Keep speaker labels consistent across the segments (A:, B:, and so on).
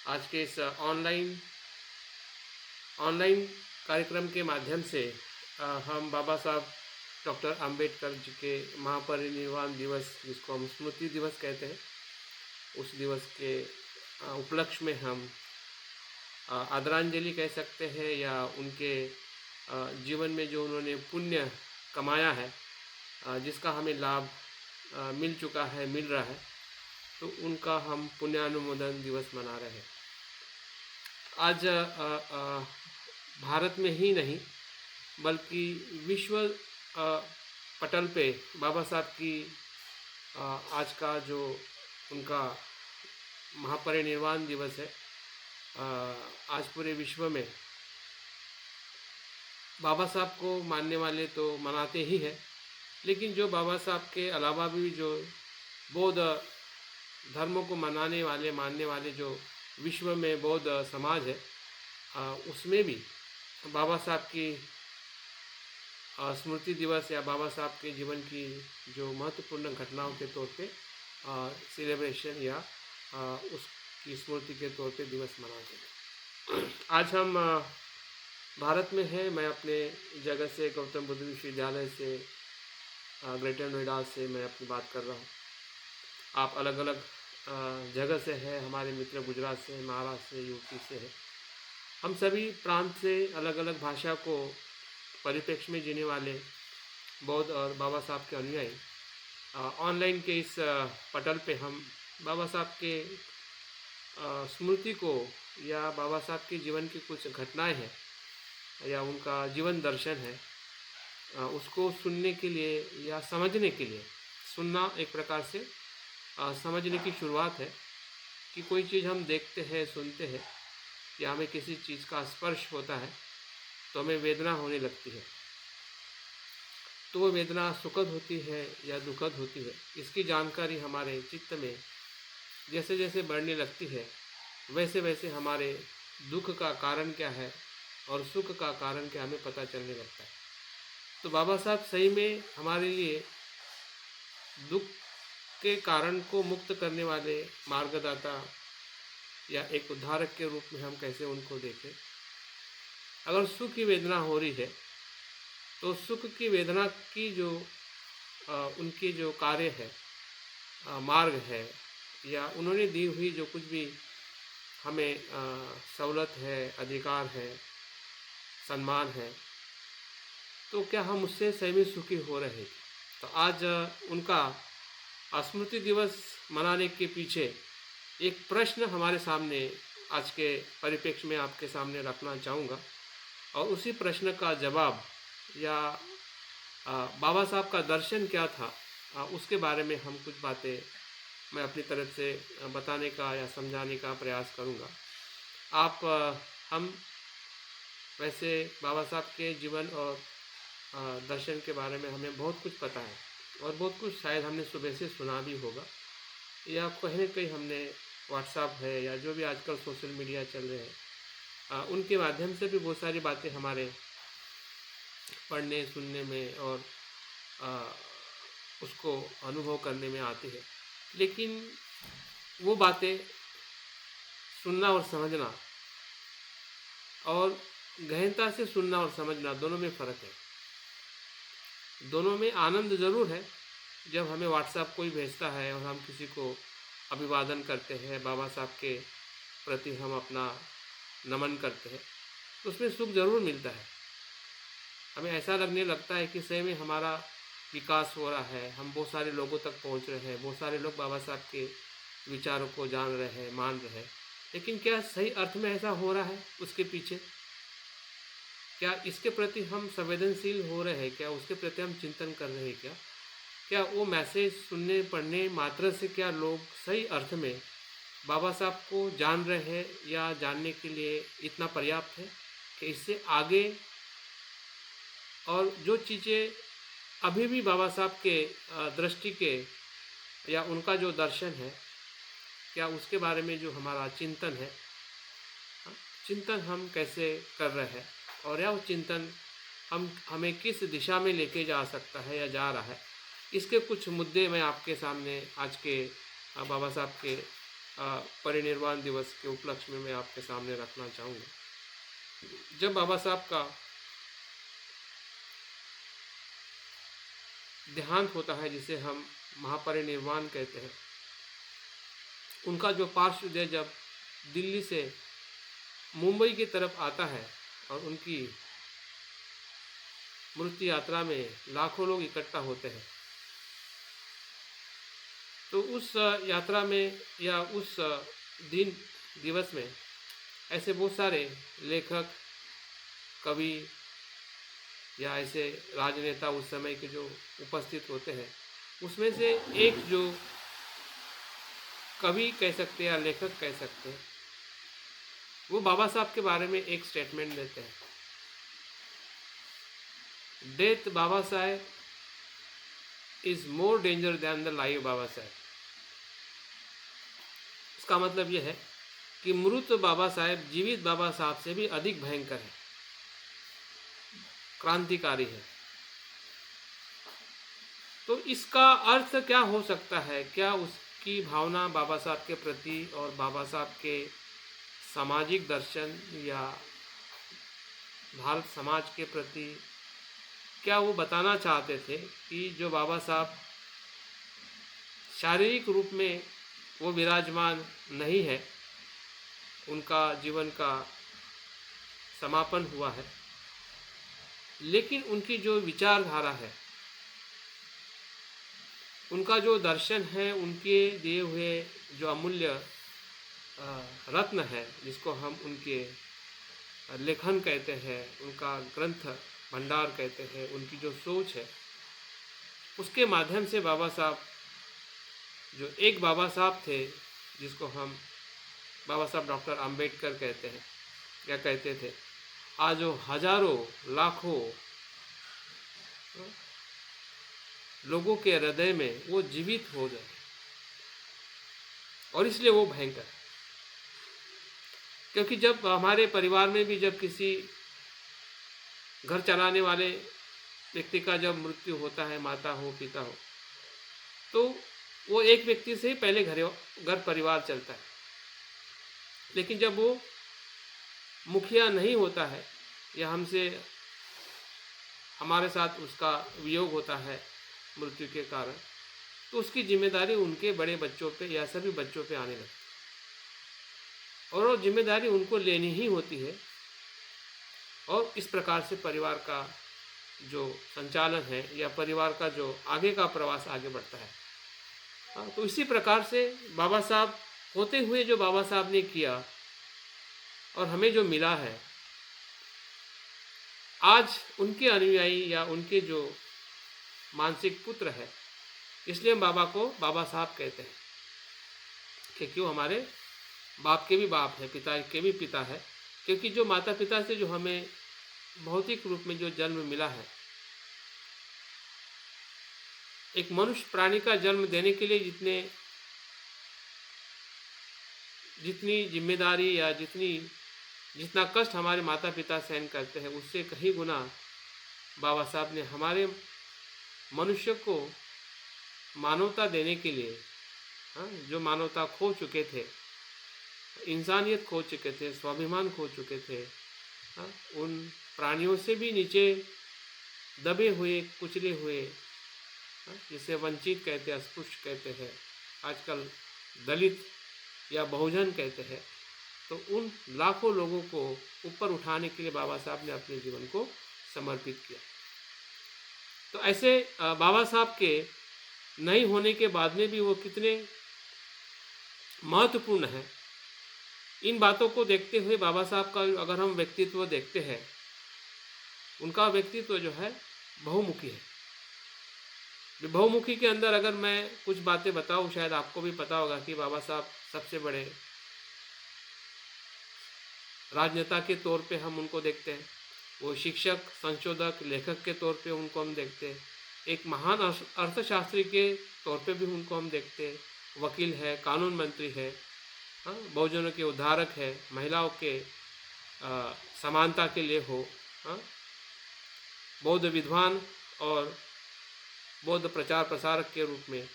A: आज के इस ऑनलाइन कार्यक्रम के माध्यम से हम बाबा साहब डॉक्टर अंबेडकर जी के महापरिनिर्वाण दिवस, जिसको हम स्मृति दिवस कहते हैं, उस दिवस के उपलक्ष्य में हम आदरांजलि कह सकते हैं, या उनके जीवन में जो उन्होंने पुण्य कमाया है, जिसका हमें लाभ मिल चुका है, मिल रहा है, तो उनका हम पुण्यानुमोदन दिवस मना रहे हैं। आज भारत में ही नहीं बल्कि विश्व पटल पे बाबा साहब की आज का जो उनका महापरिनिर्वाण दिवस है, आज पूरे विश्व में बाबा साहब को मानने वाले तो मनाते ही हैं, लेकिन जो बाबा साहब के अलावा भी जो बौद्ध धर्मों को मनाने वाले, मानने वाले जो विश्व में बौद्ध समाज है, उसमें भी बाबा साहब की स्मृति दिवस या बाबा साहब के जीवन की जो महत्वपूर्ण घटनाओं के तौर पे सेलिब्रेशन या उसकी स्मृति के तौर पे दिवस मनाते हैं। आज हम भारत में हैं। मैं अपने जगह से, गौतम बुद्ध विश्वविद्यालय से, ग्रेटर नोएडा से मैं अपनी बात कर रहा हूँ। आप अलग अलग जगह से हैं। हमारे मित्र गुजरात से, महाराष्ट्र से, यूपी से हैं। हम सभी प्रांत से अलग अलग भाषा को परिप्रेक्ष्य में जीने वाले बौद्ध और बाबा साहब के अनुयायी ऑनलाइन के इस पटल पे हम बाबा साहब के स्मृति को या बाबा साहब के जीवन की कुछ घटनाएं हैं या उनका जीवन दर्शन है, उसको सुनने के लिए या समझने के लिए, सुनना एक प्रकार से समझने की शुरुआत है कि कोई चीज़ हम देखते हैं, सुनते हैं, या हमें किसी चीज़ का स्पर्श होता है तो हमें वेदना होने लगती है। तो वो वेदना सुखद होती है या दुखद होती है, इसकी जानकारी हमारे चित्त में जैसे जैसे बढ़ने लगती है, वैसे वैसे हमारे दुख का कारण क्या है और सुख का कारण क्या हमें पता चलने लगता है। तो बाबा साहब सही में हमारे लिए दुख के कारण को मुक्त करने वाले मार्गदाता या एक उद्धारक के रूप में हम कैसे उनको देखें। अगर सुख की वेदना हो रही है तो सुख की वेदना की जो उनकी जो कार्य है, मार्ग है, या उन्होंने दी हुई जो कुछ भी हमें सहूलत है, अधिकार है, सम्मान है, तो क्या हम उससे सही में सुखी हो रहे हैं? तो आज उनका स्मृति दिवस मनाने के पीछे एक प्रश्न हमारे सामने आज के परिप्रेक्ष्य में आपके सामने रखना चाहूँगा, और उसी प्रश्न का जवाब या बाबा साहब का दर्शन क्या था, उसके बारे में हम कुछ बातें मैं अपनी तरफ से बताने का या समझाने का प्रयास करूँगा। हम वैसे बाबा साहब के जीवन और दर्शन के बारे में हमें बहुत कुछ पता है, और बहुत कुछ शायद हमने सुबह से सुना भी होगा, या कहीं न कहीं हमने व्हाट्सएप है या जो भी आजकल सोशल मीडिया चल रहे हैं, उनके माध्यम से भी बहुत सारी बातें हमारे पढ़ने, सुनने में और उसको अनुभव करने में आती है। लेकिन वो बातें सुनना और समझना, और गहनता से सुनना और समझना, दोनों में फ़र्क है। दोनों में आनंद ज़रूर है। जब हमें व्हाट्सएप कोई भेजता है और हम किसी को अभिवादन करते हैं, बाबा साहब के प्रति हम अपना नमन करते हैं, तो उसमें सुख ज़रूर मिलता है। हमें ऐसा लगने लगता है कि सही में हमारा विकास हो रहा है, हम बहुत सारे लोगों तक पहुंच रहे हैं, बहुत सारे लोग बाबा साहब के विचारों को जान रहे हैं, मान रहे हैं। लेकिन क्या सही अर्थ में ऐसा हो रहा है? उसके पीछे क्या इसके प्रति हम संवेदनशील हो रहे हैं? क्या उसके प्रति हम चिंतन कर रहे हैं? क्या वो मैसेज सुनने पढ़ने मात्र से क्या लोग सही अर्थ में बाबा साहब को जान रहे हैं, या जानने के लिए इतना पर्याप्त है कि इससे आगे और जो चीज़ें अभी भी बाबा साहब के दृष्टि के या उनका जो दर्शन है, क्या उसके बारे में जो हमारा चिंतन है, चिंतन हम कैसे कर रहे हैं, और या वो चिंतन हमें किस दिशा में लेके जा सकता है या जा रहा है, इसके कुछ मुद्दे मैं आपके सामने आज के बाबा साहब के परिनिर्वाण दिवस के उपलक्ष्य में मैं आपके सामने रखना चाहूँगा। जब बाबा साहब का देहांत होता है, जिसे हम महापरिनिर्वाण कहते हैं, उनका जो पार्थिव देह जब दिल्ली से मुंबई की तरफ आता है और उनकी मृत्यु यात्रा में लाखों लोग इकट्ठा होते हैं, तो उस यात्रा में या उस दिवस में ऐसे बहुत सारे लेखक, कवि या ऐसे राजनेता उस समय के जो उपस्थित होते हैं, उसमें से एक जो कवि कह सकते हैं या लेखक कह सकते हैं, वो बाबा साहब के बारे में एक स्टेटमेंट देते हैं, death Baba Saheb is more danger than the life Baba Saheb. इसका मतलब यह है कि मृत बाबा साहेब जीवित बाबा साहब से भी अधिक भयंकर है, क्रांतिकारी है। तो इसका अर्थ क्या हो सकता है? क्या उसकी भावना बाबा साहब के प्रति और बाबा साहब के सामाजिक दर्शन या भारत समाज के प्रति क्या वो बताना चाहते थे कि जो बाबा साहब शारीरिक रूप में वो विराजमान नहीं है, उनका जीवन का समापन हुआ है, लेकिन उनकी जो विचारधारा है, उनका जो दर्शन है, उनके दिए हुए जो अमूल्य रत्न है, जिसको हम उनके लेखन कहते हैं, उनका ग्रंथ भंडार कहते हैं, उनकी जो सोच है, उसके माध्यम से बाबा साहब, जो एक बाबा साहब थे जिसको हम बाबा साहब डॉक्टर अंबेडकर कहते हैं या कहते थे, आज वो हजारों लाखों लोगों के हृदय में वो जीवित हो जाए, और इसलिए वो भयंकर है। क्योंकि जब हमारे परिवार में भी जब किसी घर चलाने वाले व्यक्ति का जब मृत्यु होता है, माता हो पिता हो, तो वो एक व्यक्ति से ही पहले घर परिवार चलता है। लेकिन जब वो मुखिया नहीं होता है या हमारे साथ उसका वियोग होता है मृत्यु के कारण, तो उसकी जिम्मेदारी उनके बड़े बच्चों पे या सभी बच्चों पे आने लगती है, और वो जिम्मेदारी उनको लेनी ही होती है। और इस प्रकार से परिवार का जो संचालन है या परिवार का जो आगे का प्रवास आगे बढ़ता है। तो इसी प्रकार से बाबा साहब होते हुए जो बाबा साहब ने किया और हमें जो मिला है, आज उनके अनुयायी या उनके जो मानसिक पुत्र है, इसलिए हम बाबा को बाबा साहब कहते हैं कि क्यों हमारे बाप के भी बाप है, पिता के भी पिता है। क्योंकि जो माता पिता से जो हमें भौतिक रूप में जो जन्म मिला है, एक मनुष्य प्राणी का जन्म देने के लिए जितनी जिम्मेदारी या जितना कष्ट हमारे माता पिता सहन करते हैं, उससे कहीं गुना बाबा साहब ने हमारे मनुष्य को मानवता देने के लिए, जो मानवता खो चुके थे, इंसानियत खो चुके थे, स्वाभिमान खो चुके थे, उन प्राणियों से भी नीचे दबे हुए, कुचले हुए, जिसे वंचित कहते हैं, अस्पृश्य कहते हैं, आजकल दलित या बहुजन कहते हैं, तो उन लाखों लोगों को ऊपर उठाने के लिए बाबा साहब ने अपने जीवन को समर्पित किया। तो ऐसे बाबा साहब के नहीं होने के बाद में भी वो कितने महत्वपूर्ण हैं, इन बातों को देखते हुए बाबा साहब का अगर हम व्यक्तित्व देखते हैं, उनका व्यक्तित्व जो है बहुमुखी है। बहुमुखी के अंदर अगर मैं कुछ बातें बताऊं, शायद आपको भी पता होगा कि बाबा साहब सबसे बड़े राजनेता के तौर पे हम उनको देखते हैं, वो शिक्षक, संशोधक, लेखक के तौर पे उनको हम देखते हैं, एक महान अर्थशास्त्री के तौर पे भी उनको हम देखते हैं, वकील है, कानून मंत्री है, बहुजनों के उद्धारक है, महिलाओं के समानता के लिए हो, बौद्ध विद्वान और बौद्ध प्रचार प्रसारक के रूप में,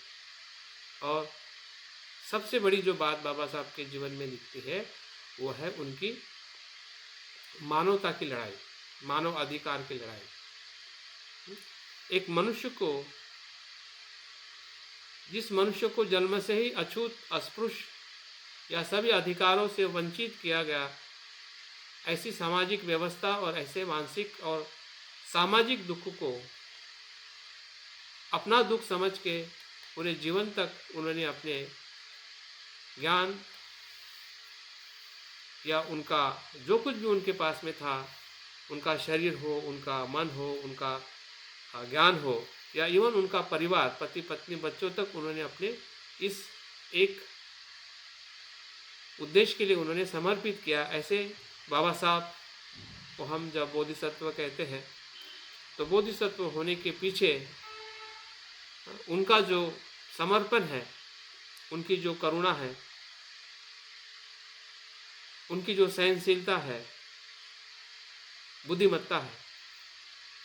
A: और सबसे बड़ी जो बात बाबा साहब के जीवन में दिखती है वो है उनकी मानवता की लड़ाई, मानव अधिकार की लड़ाई। एक मनुष्य को, जिस मनुष्य को जन्म से ही अछूत, अस्पृश्य या सभी अधिकारों से वंचित किया गया, ऐसी सामाजिक व्यवस्था और ऐसे मानसिक और सामाजिक दुख को अपना दुख समझ के पूरे जीवन तक उन्होंने अपने ज्ञान या उनका जो कुछ भी उनके पास में था, उनका शरीर हो, उनका मन हो, उनका ज्ञान हो, या इवन उनका परिवार, पति पत्नी बच्चों तक उन्होंने अपने इस एक उद्देश्य के लिए उन्होंने समर्पित किया। ऐसे बाबा साहब को हम जब बोधिसत्व कहते हैं, तो बोधिसत्व होने के पीछे उनका जो समर्पण है, उनकी जो करुणा है, उनकी जो सहनशीलता है, बुद्धिमत्ता है,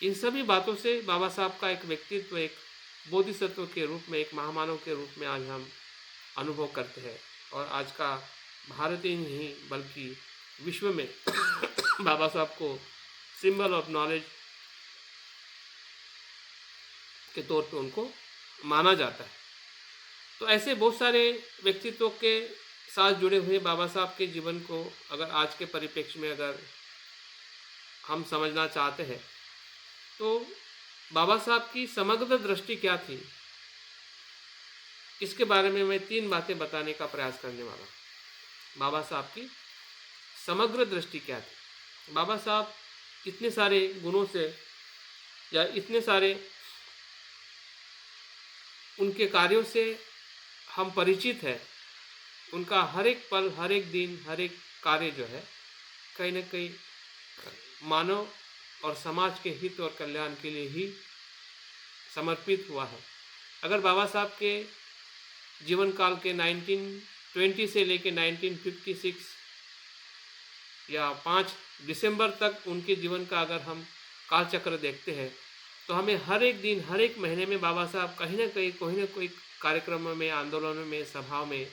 A: इन सभी बातों से बाबा साहब का एक व्यक्तित्व एक बोधिसत्व के रूप में, एक महामानव के रूप में आज हम अनुभव करते हैं। और आज का भारत ही नहीं बल्कि विश्व में बाबा साहब को सिंबल ऑफ नॉलेज के तौर पे उनको माना जाता है। तो ऐसे बहुत सारे व्यक्तित्वों के साथ जुड़े हुए बाबा साहब के जीवन को अगर आज के परिप्रेक्ष्य में अगर हम समझना चाहते हैं, तो बाबा साहब की समग्र दृष्टि क्या थी, इसके बारे में मैं 3 बातें बताने का प्रयास करने वाला हूँ। बाबा साहब की समग्र दृष्टि क्या थी? बाबा साहब इतने सारे गुणों से या इतने सारे उनके कार्यों से हम परिचित हैं। उनका हर एक पल, हर एक दिन, हर एक कार्य जो है कहीं न कहीं मानव और समाज के हित और कल्याण के लिए ही समर्पित हुआ है। अगर बाबा साहब के जीवन काल के 1920 से लेकर 1956 या 5 दिसंबर तक उनके जीवन का अगर हम कालचक्र देखते हैं, तो हमें हर एक दिन, हर एक महीने में बाबा साहब कहीं ना कहीं कोई ना कोई कार्यक्रमों में, आंदोलनों में, सभाओं में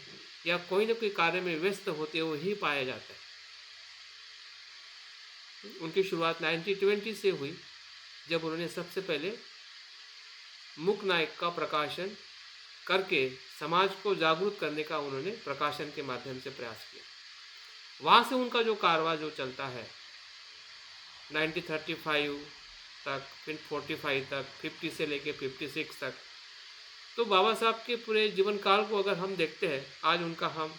A: या कोई ना कोई कार्य में व्यस्त होते हुए ही पाया जाता है। उनकी शुरुआत 1920 से हुई, जब उन्होंने सबसे पहले मूक नायक का प्रकाशन करके समाज को जागरूक करने का उन्होंने प्रकाशन के माध्यम से प्रयास किया। वहाँ से उनका जो कारवां जो चलता है 1935 तक, फिर 45 तक, 50 से लेके 56 तक, तो बाबा साहब के पूरे जीवन काल को अगर हम देखते हैं, आज उनका हम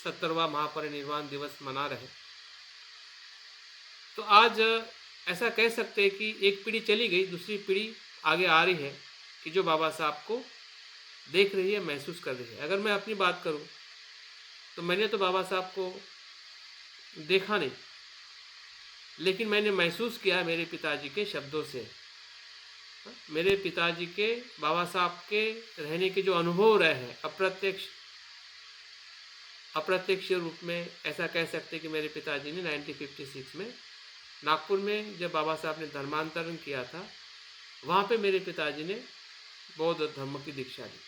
A: 70वां महापरिनिर्वाण दिवस मना रहे, तो आज ऐसा कह सकते हैं कि एक पीढ़ी चली गई, दूसरी पीढ़ी आगे आ रही है कि जो बाबा साहब को देख रही है, महसूस कर रही है। अगर मैं अपनी बात करूं, तो मैंने तो बाबा साहब को देखा नहीं, लेकिन मैंने महसूस किया मेरे पिताजी के शब्दों से। मेरे पिताजी के बाबा साहब के रहने के जो अनुभव रहे हैं, अप्रत्यक्ष रूप में ऐसा कह सकते कि मेरे पिताजी ने 1956 में नागपुर में जब बाबा साहब ने धर्मांतरण किया था, वहाँ पे मेरे पिताजी ने बौद्ध धर्म की दीक्षा ली।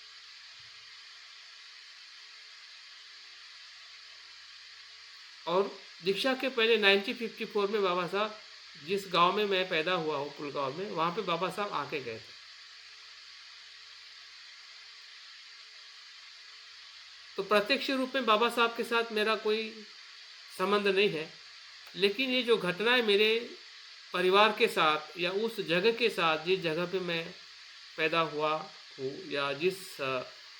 A: और दीक्षा के पहले 1954 में बाबा साहब जिस गांव में मैं पैदा हुआ हूँ, पुलगांव में, वहाँ पे बाबा साहब आके गए थे। तो प्रत्यक्ष रूप में बाबा साहब के साथ मेरा कोई संबंध नहीं है, लेकिन ये जो घटनाएं मेरे परिवार के साथ या उस जगह के साथ, जिस जगह पे मैं पैदा हुआ हूँ या जिस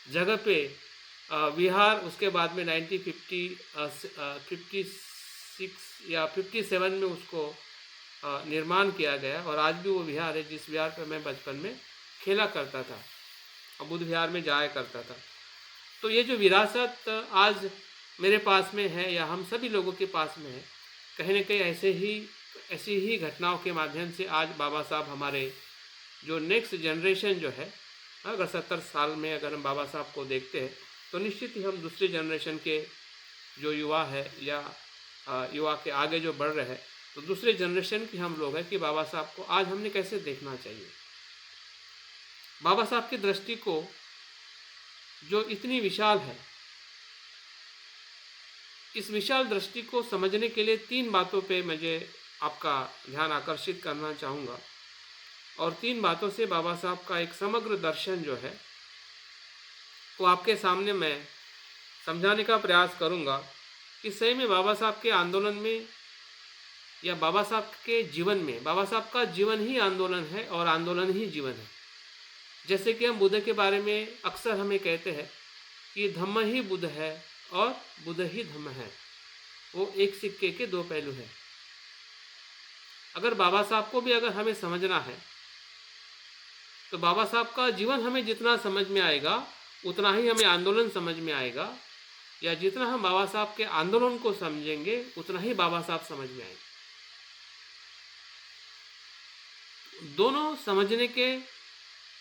A: जगह पे विहार उसके बाद में 1956 या 57 में उसको निर्माण किया गया, और आज भी वो विहार है जिस विहार पर मैं बचपन में खेला करता था और बुद्ध विहार में जाया करता था। तो ये जो विरासत आज मेरे पास में है या हम सभी लोगों के पास में है, कहीं ना कहीं ऐसी ही घटनाओं के माध्यम से आज बाबा साहब हमारे जो नेक्स्ट जनरेशन जो है, अगर 70 साल में अगर हम बाबा साहब को देखते हैं, तो निश्चित ही हम दूसरे जनरेशन के जो युवा है या युवा के आगे जो बढ़ रहे हैं, तो दूसरे जनरेशन के हम लोग हैं कि बाबा साहब को आज हमने कैसे देखना चाहिए। बाबा साहब की दृष्टि को जो इतनी विशाल है, इस विशाल दृष्टि को समझने के लिए 3 बातों पे मुझे आपका ध्यान आकर्षित करना चाहूँगा। और 3 बातों से बाबा साहब का एक समग्र दर्शन जो है वो आपके सामने मैं समझाने का प्रयास करूँगा कि सही में बाबा साहब के आंदोलन में या बाबा साहब के जीवन में, बाबा साहब का जीवन ही आंदोलन है और आंदोलन ही जीवन है। जैसे कि हम बुद्ध के बारे में अक्सर हमें कहते हैं कि धम्म ही बुद्ध है और बुद्ध ही धम्म है, वो एक सिक्के के 2 पहलू हैं। अगर बाबा साहब को भी अगर हमें समझना है तो बाबा साहब का जीवन हमें जितना समझ में आएगा उतना ही हमें आंदोलन समझ में आएगा, या जितना हम बाबा साहब के आंदोलन को समझेंगे उतना ही बाबा साहब समझ में आएंगे। दोनों समझने के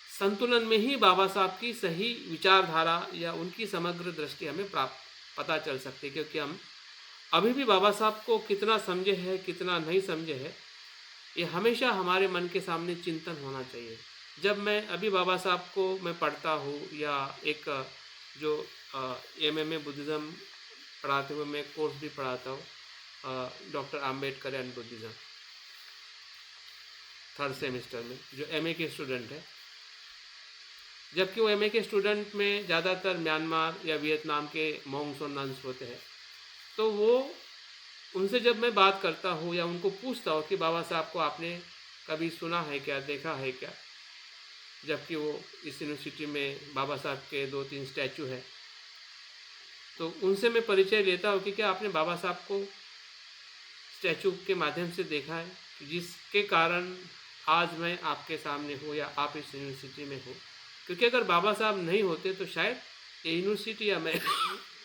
A: संतुलन में ही बाबा साहब की सही विचारधारा या उनकी समग्र दृष्टि हमें पता चल सकती है, क्योंकि हम अभी भी बाबा साहब को कितना समझे हैं कितना नहीं समझे हैं, ये हमेशा हमारे मन के सामने चिंतन होना चाहिए। जब मैं अभी बाबा साहब को मैं पढ़ता हूँ या एक जो MMA बुद्धिज़्म पढ़ाते हुए मैं कोर्स भी पढ़ाता हूँ, doctor Ambedkar and Buddhism 3rd semester में, जो MA के स्टूडेंट है, जबकि वो MA के स्टूडेंट में ज़्यादातर म्यांमार या वियतनाम के मॉन्क्स और नन्स होते हैं, तो वो उनसे जब मैं बात करता हूँ या उनको पूछता हूँ कि बाबा साहब को आपने कभी सुना है क्या, देखा है क्या, जबकि वो इस यूनिवर्सिटी में बाबा साहब के 2-3 स्टैचू है, तो उनसे मैं परिचय लेता हूँ कि क्या आपने बाबा साहब को स्टैचू के माध्यम से देखा है, जिसके कारण आज मैं आपके सामने हूँ या आप इस यूनिवर्सिटी में हो। क्योंकि अगर बाबा साहब नहीं होते तो शायद ये यूनिवर्सिटी या मैं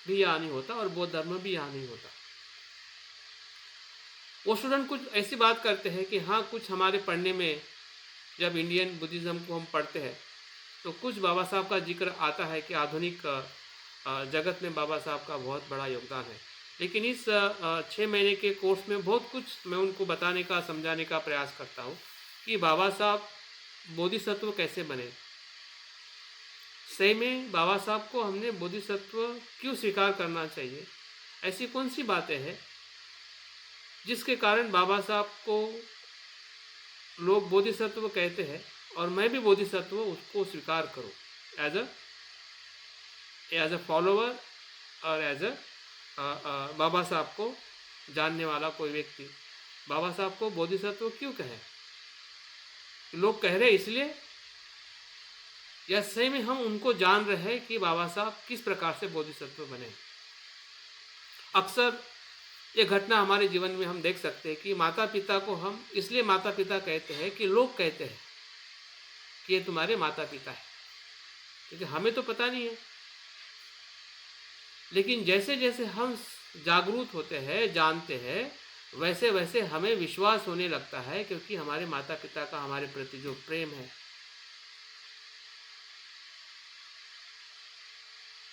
A: भी यहाँ नहीं होता और बौद्ध धर्म भी यहाँ नहीं होता। वो स्टूडेंट कुछ ऐसी बात करते हैं कि हाँ, कुछ हमारे पढ़ने में जब इंडियन बुद्धिज़्म को हम पढ़ते हैं तो कुछ बाबा साहब का जिक्र आता है कि आधुनिक जगत में बाबा साहब का बहुत बड़ा योगदान है। लेकिन इस 6 महीने के कोर्स में बहुत कुछ मैं उनको बताने का, समझाने का प्रयास करता हूँ कि बाबा साहब बोधिसत्व कैसे बने। सही में बाबा साहब को हमने बोधिसत्व क्यों स्वीकार करना चाहिए, ऐसी कौन सी बातें हैं जिसके कारण बाबा साहब को लोग बोधिसत्व कहते हैं और मैं भी बोधिसत्व उसको स्वीकार करूं एज अ फॉलोवर और एज अ बाबा साहब को जानने वाला कोई व्यक्ति बाबा साहब को बोधिसत्व क्यों कहे। लोग कह रहे इसलिए या सही में हम उनको जान रहे हैं कि बाबा साहब किस प्रकार से बोधिसत्व बने। अक्सर ये घटना हमारे जीवन में हम देख सकते हैं कि माता पिता को हम इसलिए माता पिता कहते हैं कि लोग कहते हैं कि ये तुम्हारे माता पिता है, क्योंकि हमें तो पता नहीं है। लेकिन जैसे जैसे हम जागरूक होते हैं, जानते हैं, वैसे वैसे हमें विश्वास होने लगता है, क्योंकि हमारे माता पिता का हमारे प्रति जो प्रेम है,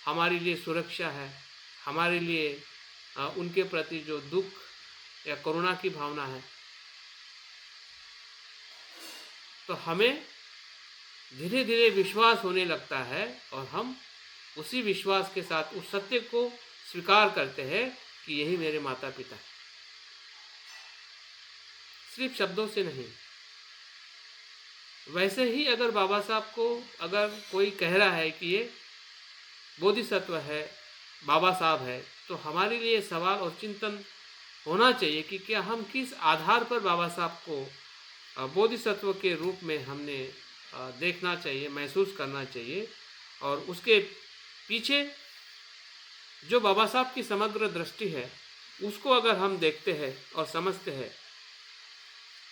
A: हमारे लिए सुरक्षा है, हमारे लिए उनके प्रति जो दुख या करुणा की भावना है, तो हमें धीरे धीरे विश्वास होने लगता है और हम उसी विश्वास के साथ उस सत्य को स्वीकार करते हैं कि यही मेरे माता पिता हैं। सिर्फ शब्दों से नहीं। वैसे ही अगर बाबा साहब को अगर कोई कह रहा है कि ये बोधिसत्व है, बाबा साहब है, तो हमारे लिए सवाल और चिंतन होना चाहिए कि क्या हम किस आधार पर बाबा साहब को बोधिसत्व के रूप में हमने देखना चाहिए, महसूस करना चाहिए, और उसके पीछे जो बाबा साहब की समग्र दृष्टि है उसको अगर हम देखते हैं और समझते हैं,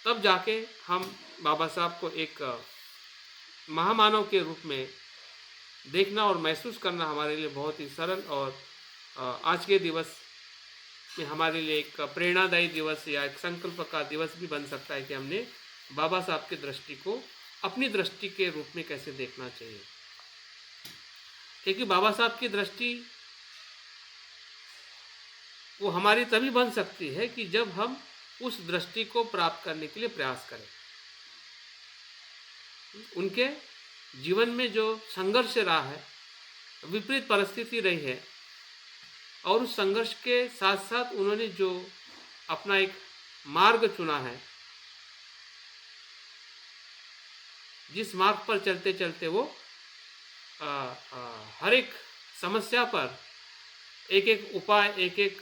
A: तब जाके हम बाबा साहब को एक महामानव के रूप में देखना और महसूस करना हमारे लिए बहुत ही सरल और आज के दिवस में हमारे लिए एक प्रेरणादायी दिवस या एक संकल्प का दिवस भी बन सकता है कि हमने बाबा साहब की दृष्टि को अपनी दृष्टि के रूप में कैसे देखना चाहिए। क्योंकि बाबा साहब की दृष्टि वो हमारी तभी बन सकती है कि जब हम उस दृष्टि को प्राप्त करने के लिए प्रयास करें। उनके जीवन में जो संघर्ष रहा है विपरीत परिस्थिति रही है, और उस संघर्ष के साथ साथ उन्होंने जो अपना एक मार्ग चुना है, जिस मार्ग पर चलते चलते वो हर एक समस्या पर एक एक उपाय, एक एक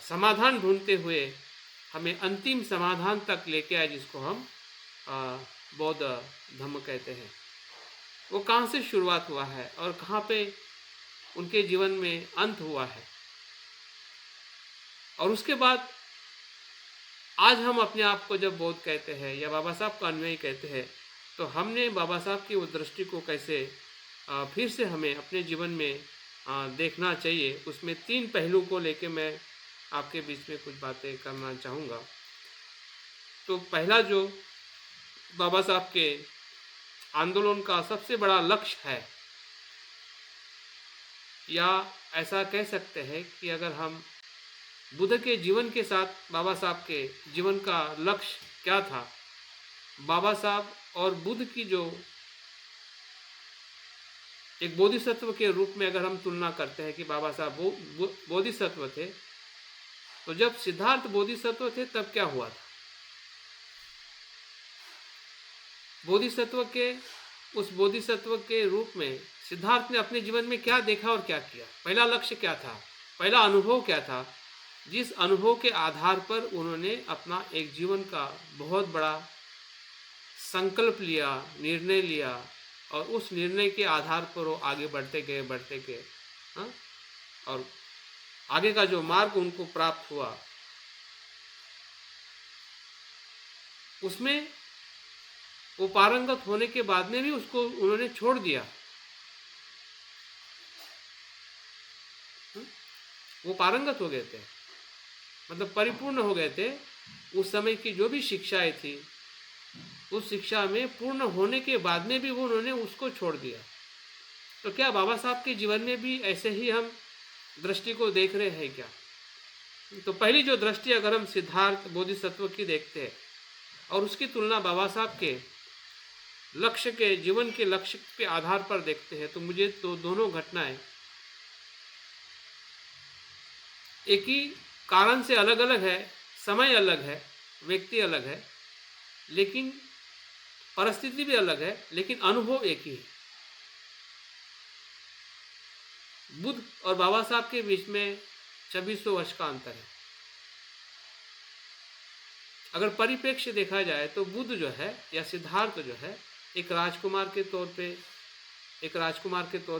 A: समाधान ढूंढते हुए हमें अंतिम समाधान तक लेके आए, जिसको हम बौद्ध धम्म कहते हैं। वो कहाँ से शुरुआत हुआ है और कहाँ पे उनके जीवन में अंत हुआ है, और उसके बाद आज हम अपने आप को जब बौद्ध कहते हैं या बाबा साहब का अनुयायी कहते हैं, तो हमने बाबा साहब की उस दृष्टि को कैसे फिर से हमें अपने जीवन में देखना चाहिए। उसमें 3 पहलू को लेके मैं आपके बीच में कुछ बातें करना चाहूँगा। तो पहला जो बाबा साहब के आंदोलन का सबसे बड़ा लक्ष्य है, या ऐसा कह सकते हैं कि अगर हम बुद्ध के जीवन के साथ बाबा साहब के जीवन का लक्ष्य क्या था, बाबा साहब और बुद्ध की जो एक बोधिसत्व के रूप में अगर हम तुलना करते हैं कि बाबा साहब बोधिसत्व थे, तो जब सिद्धार्थ बोधिसत्व थे तब क्या हुआ था? बोधिसत्व के उस बोधिसत्व के रूप में सिद्धार्थ ने अपने जीवन में क्या देखा और क्या किया? पहला लक्ष्य क्या था? पहला अनुभव क्या था? जिस अनुभव के आधार पर उन्होंने अपना एक जीवन का बहुत बड़ा संकल्प लिया, निर्णय लिया, और उस निर्णय के आधार पर वो आगे बढ़ते गए, हाँ? और आगे का जो मार्ग उनको प्राप्त हुआ, उसमें वो पारंगत होने के बाद में भी उसको उन्होंने छोड़ दिया। वो पारंगत हो गए थे, मतलब परिपूर्ण हो गए थे। उस समय की जो भी शिक्षाएं थी, उस शिक्षा में पूर्ण होने के बाद में भी वो उन्होंने उसको छोड़ दिया। तो क्या बाबा साहब के जीवन में भी ऐसे ही हम दृष्टि को देख रहे हैं क्या? तो पहली जो दृष्टि अगर हम सिद्धार्थ बोधिसत्व की देखते हैं और उसकी तुलना बाबा साहब के लक्ष्य के जीवन के लक्ष्य के आधार पर देखते हैं, तो मुझे तो दोनों घटनाएं एक ही कारण से अलग अलग है, समय अलग है, व्यक्ति अलग है, लेकिन परिस्थिति भी अलग है, लेकिन अनुभव एक ही है। बुद्ध और बाबा साहब के बीच में 2600 वर्ष का अंतर है। अगर परिप्रेक्ष्य देखा जाए तो बुद्ध जो है या सिद्धार्थ जो है एक राजकुमार के तौर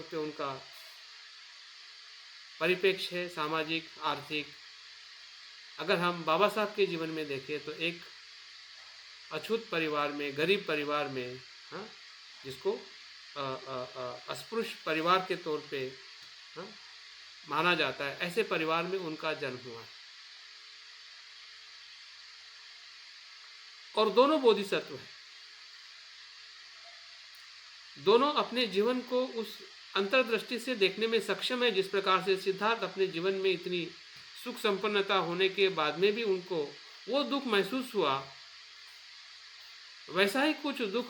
A: पे उनका परिप्रेक्ष्य है, सामाजिक, आर्थिक। अगर हम बाबा साहब के जीवन में देखें तो एक अछूत परिवार में, गरीब परिवार में, हाँ, जिसको अस्पृश्य परिवार के तौर पे, हाँ, माना जाता है, ऐसे परिवार में उनका जन्म हुआ है। और दोनों बोधिसत्व हैं, दोनों अपने जीवन को उस अंतर्दृष्टि से देखने में सक्षम है। जिस प्रकार से सिद्धार्थ अपने जीवन में इतनी सुख संपन्नता होने के बाद में भी उनको वो दुख महसूस हुआ, वैसा ही कुछ दुख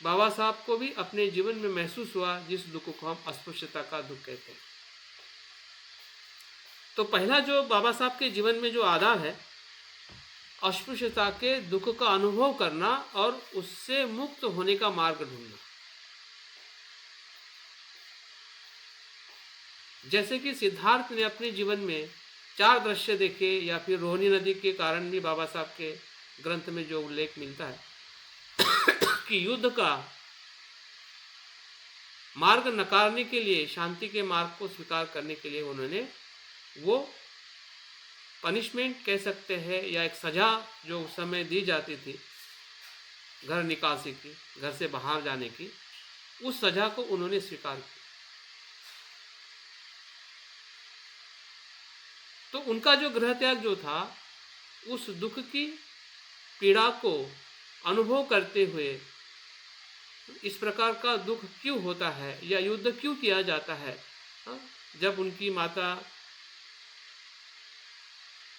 A: बाबा साहब को भी अपने जीवन में महसूस हुआ, जिस दुख को हम अस्पृश्यता का दुख कहते हैं। तो पहला जो बाबा साहब के जीवन में जो आधार है, अस्पृश्यता के दुख का अनुभव करना और उससे मुक्त होने का मार्ग ढूंढना। जैसे कि सिद्धार्थ ने अपने जीवन में 4 दृश्य देखे, या फिर रोहिणी नदी के कारण भी बाबा साहब के ग्रंथ में जो उल्लेख मिलता है कि युद्ध का मार्ग नकारने के लिए, शांति के मार्ग को स्वीकार करने के लिए उन्होंने वो पनिशमेंट कह सकते हैं, या एक सजा जो उस समय दी जाती थी घर निकासी की, घर से बाहर जाने की, उस सजा को उन्होंने स्वीकार किया। तो उनका जो गृह त्याग जो था, उस दुख की पीड़ा को अनुभव करते हुए इस प्रकार का दुख क्यों होता है या युद्ध क्यों किया जाता है, जब उनकी माता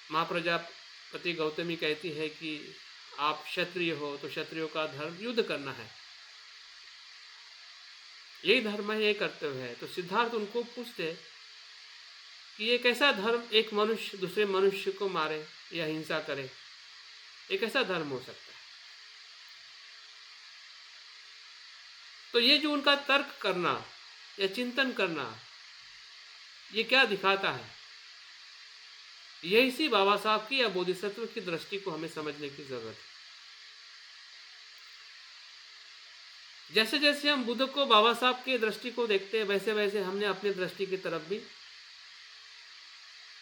A: माँ प्रजापति गौतमी कहती है कि आप क्षत्रिय हो तो क्षत्रियों का धर्म युद्ध करना है, यही धर्म है, यही कर्तव्य है। तो सिद्धार्थ उनको पूछते कि ये कैसा धर्म, एक मनुष्य दूसरे मनुष्य को मारे या हिंसा करे, ये कैसा धर्म हो सकता है? तो ये जो उनका तर्क करना या चिंतन करना, ये क्या दिखाता है? यही सी बाबा साहब की या बोधिसत्व की दृष्टि को हमें समझने की जरूरत है। जैसे जैसे हम बुद्ध को, बाबा साहब के दृष्टि को देखते हैं, वैसे वैसे हमने अपनी दृष्टि की तरफ भी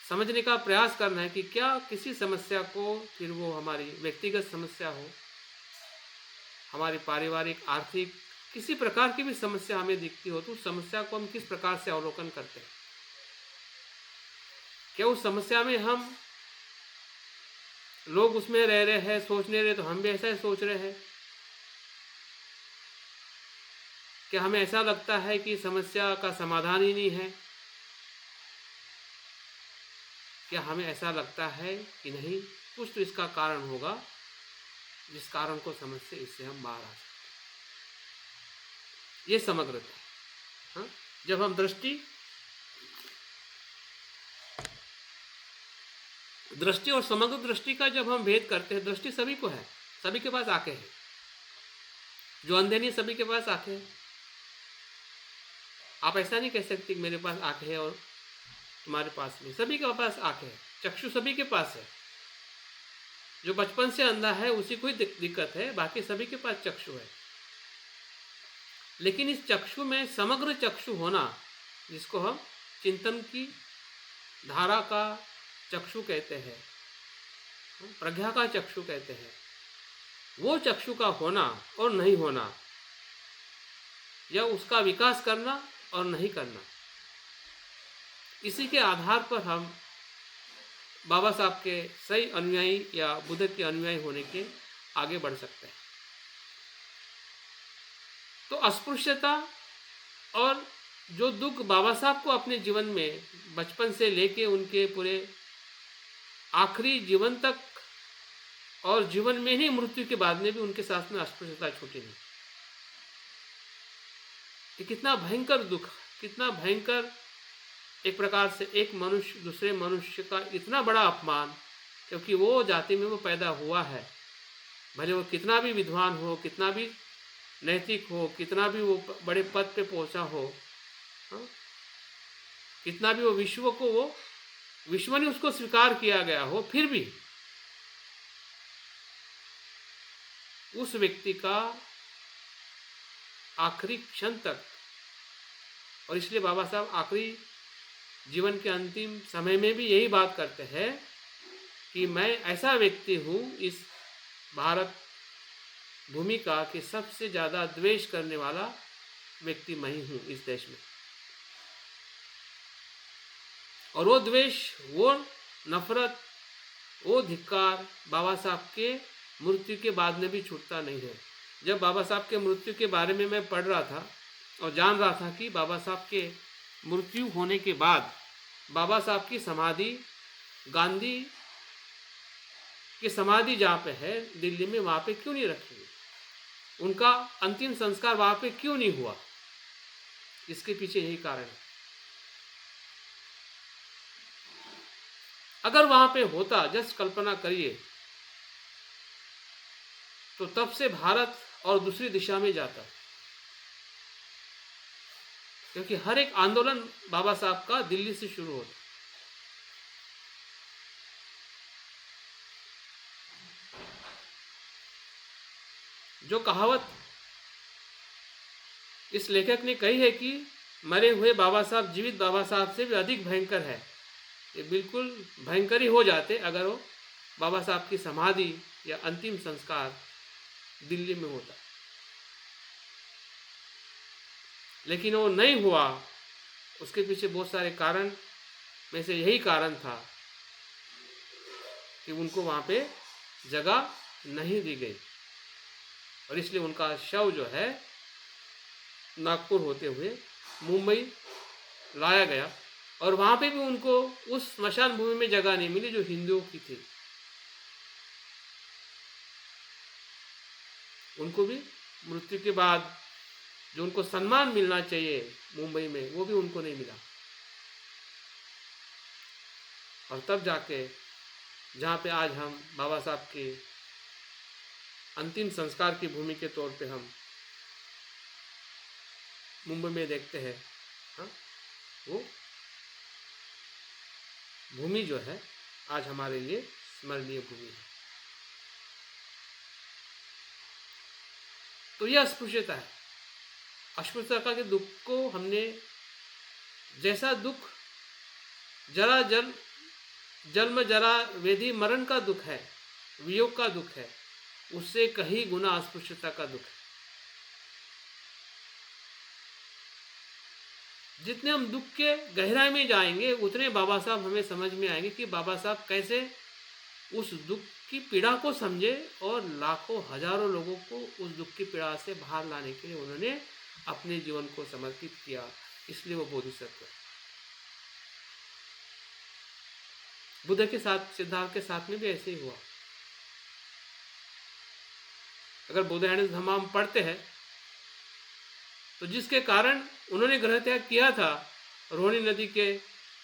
A: समझने का प्रयास करना है कि क्या किसी समस्या को, फिर वो हमारी व्यक्तिगत समस्या हो, हमारी पारिवारिक, आर्थिक, किसी प्रकार की भी समस्या हमें दिखती हो, तो उस समस्या को हम किस प्रकार से अवलोकन करते हैं? क्या उस समस्या में हम, लोग उसमें रह रहे हैं, सोच नहीं रहे, तो हम भी ऐसा ही सोच रहे हैं? क्या हमें ऐसा लगता है कि समस्या का समाधान ही नहीं है? क्या हमें ऐसा लगता है कि नहीं, कुछ तो इसका कारण होगा, जिस कारण को समझ से इससे हम बाहर आ सकते हैं? ये समग्रता है। हाँ? जब हम दृष्टि और समग्र दृष्टि का जब हम भेद करते हैं, दृष्टि सभी को है, सभी के पास आंखें हैं। जो अंधे नहीं, सभी के पास आंखें हैं। आप ऐसा नहीं कह सकते कि मेरे पास आंखें है और तुम्हारे पास नहीं, सभी के पास आंखें है, चक्षु सभी के पास है। जो बचपन से अंधा है उसी को ही दिक्कत है, बाकी सभी के पास चक्षु है। लेकिन इस चक्षु में समग्र चक्षु होना, जिसको हम चिंतन की धारा का चक्षु कहते हैं, प्रज्ञा का चक्षु कहते हैं, वो चक्षु का होना और नहीं होना, या उसका विकास करना और नहीं करना, इसी के आधार पर हम बाबा साहब के सही अनुयायी या बुद्ध के अनुयायी होने के आगे बढ़ सकते हैं। तो अस्पृश्यता और जो दुख बाबा साहब को अपने जीवन में बचपन से लेके उनके पूरे आखिरी जीवन तक, और जीवन में ही मृत्यु के बाद में भी उनके साथ में अस्पृश्यता छूटी नहीं, ये कितना भयंकर दुख, कितना भयंकर एक प्रकार से एक मनुष्य दूसरे मनुष्य का इतना बड़ा अपमान, क्योंकि वो जाति में वो पैदा हुआ है, भले वो कितना भी विद्वान हो, कितना भी नैतिक हो, कितना भी वो बड़े पद पे पहुंचा हो, हाँ? कितना भी वो विश्व ने उसको स्वीकार किया गया हो, फिर भी उस व्यक्ति का आखिरी क्षण तक, और इसलिए बाबा साहब आखिरी जीवन के अंतिम समय में भी यही बात करते हैं कि मैं ऐसा व्यक्ति हूँ इस भारत भूमि का कि सबसे ज़्यादा द्वेष करने वाला व्यक्ति मैं ही हूँ इस देश में। और वो द्वेष, वो नफरत, वो धिक्कार बाबा साहब के मृत्यु के बाद में भी छूटता नहीं है। जब बाबा साहब के मृत्यु के बारे में मैं पढ़ रहा था और जान रहा था कि बाबा साहब के मृत्यु होने के बाद बाबा साहब की समाधि गांधी की समाधि जहाँ पे है दिल्ली में, वहाँ पे क्यों नहीं रखी, उनका अंतिम संस्कार वहाँ पे क्यों नहीं हुआ, इसके पीछे यही कारण है। अगर वहाँ पे होता, जस्ट कल्पना करिए, तो तब से भारत और दूसरी दिशा में जाता, क्योंकि हर एक आंदोलन बाबा साहब का दिल्ली से शुरू होता। जो कहावत इस लेखक ने कही है कि मरे हुए बाबा साहब जीवित बाबा साहब से भी अधिक भयंकर है, ये बिल्कुल भयंकर ही हो जाते अगर वो बाबा साहब की समाधि या अंतिम संस्कार दिल्ली में होता। लेकिन वो नहीं हुआ, उसके पीछे बहुत सारे कारण में से यही कारण था कि उनको वहाँ पे जगह नहीं दी गई, और इसलिए उनका शव जो है नागपुर होते हुए मुंबई लाया गया, और वहाँ पे भी उनको उस स्मशान भूमि में जगह नहीं मिली जो हिंदुओं की थी। उनको भी मृत्यु के बाद जो उनको सम्मान मिलना चाहिए मुंबई में, वो भी उनको नहीं मिला। और तब जाके जहाँ पे आज हम बाबा साहब के अंतिम संस्कार की भूमि के तौर पे हम मुंबई में देखते हैं, हाँ, वो भूमि जो है आज हमारे लिए स्मरणीय भूमि है। तो यह अस्पृश्यता है। अस्पृश्यता के दुख को हमने, जैसा दुख जरा जन्म जरा वेदी मरण का दुख है, वियोग का दुख है, उससे कहीं गुना अस्पृश्यता का दुख है। जितने हम दुख के गहराई में जाएंगे उतने बाबा साहब हमें समझ में आएंगे कि बाबा साहब कैसे उस दुख की पीड़ा को समझे और लाखों हजारों लोगों को उस दुख की पीड़ा से बाहर लाने के लिए उन्होंने अपने जीवन को समर्पित किया। इसलिए वो बोधिसत्व है। बुद्ध के साथ, सिद्धार्थ के साथ में भी ऐसे ही हुआ। अगर बुद्धायन धम्म हम पढ़ते हैं तो जिसके कारण उन्होंने गृह त्याग किया था, रोहिणी नदी के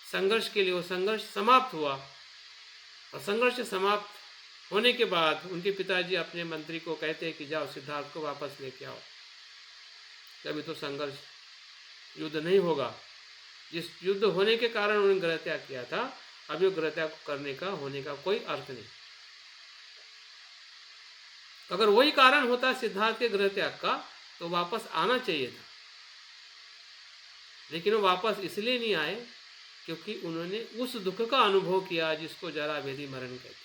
A: संघर्ष के लिए, वो संघर्ष समाप्त हुआ। और संघर्ष समाप्त होने के बाद उनके पिताजी अपने मंत्री को कहते हैं कि जाओ सिद्धार्थ को वापस लेके आओ, कभी तो संघर्ष युद्ध नहीं होगा। जिस युद्ध होने के कारण उन्होंने गृह त्याग किया था, अभी वो गृह त्याग करने का, होने का कोई अर्थ नहीं। अगर वही कारण होता सिद्धार्थ के गृह त्याग का तो वापस आना चाहिए था, लेकिन वो वापस इसलिए नहीं आए क्योंकि उन्होंने उस दुख का अनुभव किया जिसको जरा वेदी मरण कहते।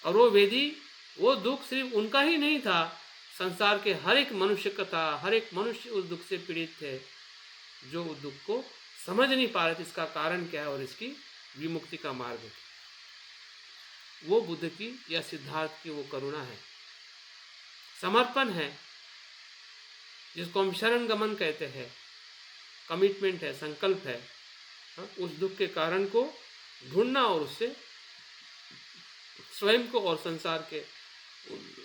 A: और वो वेदी, वो दुख सिर्फ उनका ही नहीं था, संसार के हर एक मनुष्य का था। हर एक मनुष्य उस दुख से पीड़ित थे, जो उस दुख को समझ नहीं पा रहे थे इसका कारण क्या है और इसकी विमुक्ति का मार्ग है। वो बुद्ध की या सिद्धार्थ की वो करुणा है, समर्पण है, जिसको हम शरण गमन कहते हैं, कमिटमेंट है, संकल्प है। उस दुख के कारण को ढूंढना और उससे स्वयं को और संसार के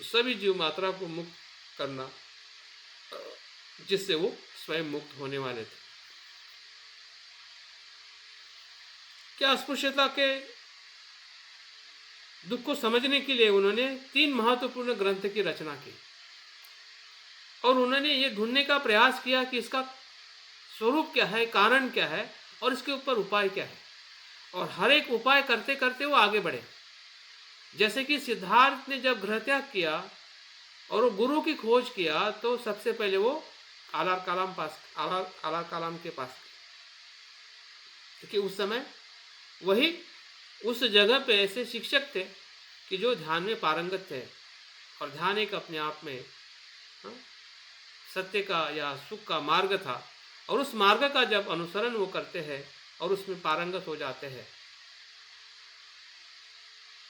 A: सभी जीव मात्रा को मुक्त करना, जिससे वो स्वयं मुक्त होने वाले थे। क्या अस्पृश्यता के दुख को समझने के लिए उन्होंने 3 महत्वपूर्ण ग्रंथ की रचना की और उन्होंने ये ढूंढने का प्रयास किया कि इसका स्वरूप क्या है, कारण क्या है और इसके ऊपर उपाय क्या है। और हर एक उपाय करते करते वो आगे बढ़े। जैसे कि सिद्धार्थ ने जब गृह त्याग किया और वो गुरु की खोज किया तो सबसे पहले वो आलार कलाम के पास, क्योंकि उस समय वही उस जगह पे ऐसे शिक्षक थे कि जो ध्यान में पारंगत थे। और ध्यान एक अपने आप में सत्य का या सुख का मार्ग था। और उस मार्ग का जब अनुसरण वो करते हैं और उसमें पारंगत हो जाते हैं,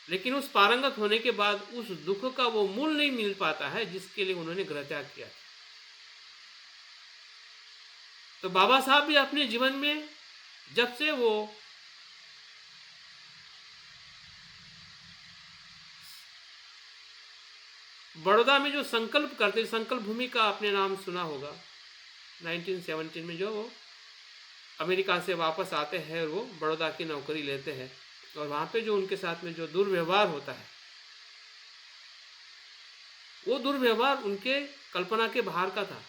A: लेकिन उस पारंगत होने के बाद उस दुख का वो मूल नहीं मिल पाता है जिसके लिए उन्होंने गृह त्याग किया था। तो बाबा साहब भी अपने जीवन में जब से वो बड़ौदा में जो संकल्प करते, संकल्प भूमि का आपने नाम सुना होगा, 1917 में जो वो अमेरिका से वापस आते हैं और वो बड़ौदा की नौकरी लेते हैं और वहाँ पे जो उनके साथ में जो दुर्व्यवहार होता है, वो दुर्व्यवहार उनके कल्पना के बाहर का था।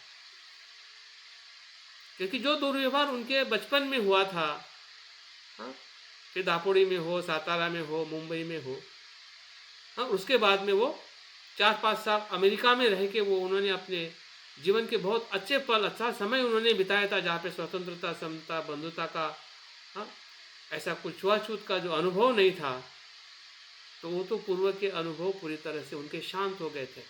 A: क्योंकि जो दुर्व्यवहार उनके बचपन में हुआ था, फिर दापोड़ी में हो, सातारा में हो, मुंबई में हो, उसके बाद में वो 4-5 साल अमेरिका में रह के वो उन्होंने अपने जीवन के बहुत अच्छे पल, अच्छा समय उन्होंने बिताया था, जहाँ पे स्वतंत्रता, समता, बंधुता का ऐसा कुछ छुआछूत का जो अनुभव नहीं था। तो वो तो पूर्व के अनुभव पूरी तरह से उनके शांत हो गए थे।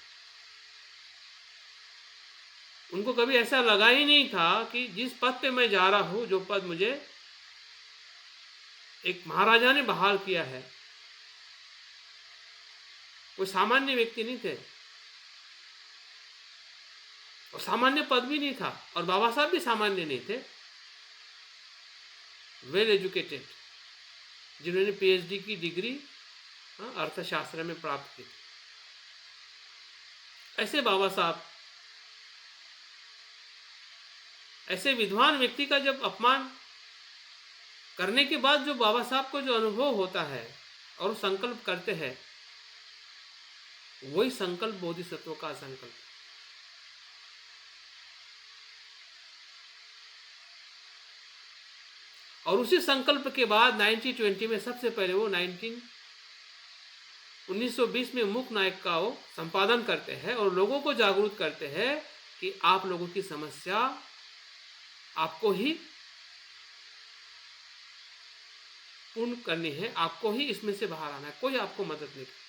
A: उनको कभी ऐसा लगा ही नहीं था कि जिस पद पे मैं जा रहा हूँ, जो पद मुझे एक महाराजा ने बहाल किया है, कोई सामान्य व्यक्ति नहीं थे और सामान्य पद भी नहीं था। और बाबा साहब भी सामान्य नहीं थे, वेल एजुकेटेड, जिन्होंने पीएचडी की डिग्री अर्थशास्त्र में प्राप्त की। ऐसे बाबा साहब, ऐसे विद्वान व्यक्ति का जब अपमान करने के बाद जो बाबा साहब को जो अनुभव होता है और संकल्प करते हैं, वही संकल्प बोधिसत्व का संकल्प। और उसी संकल्प के बाद 1920 में सबसे पहले वो 1920 में मूक नायक का वो संपादन करते हैं और लोगों को जागरूक करते हैं कि आप लोगों की समस्या आपको ही पूर्ण करनी है, आपको ही इसमें से बाहर आना है, कोई आपको मदद नहीं करे।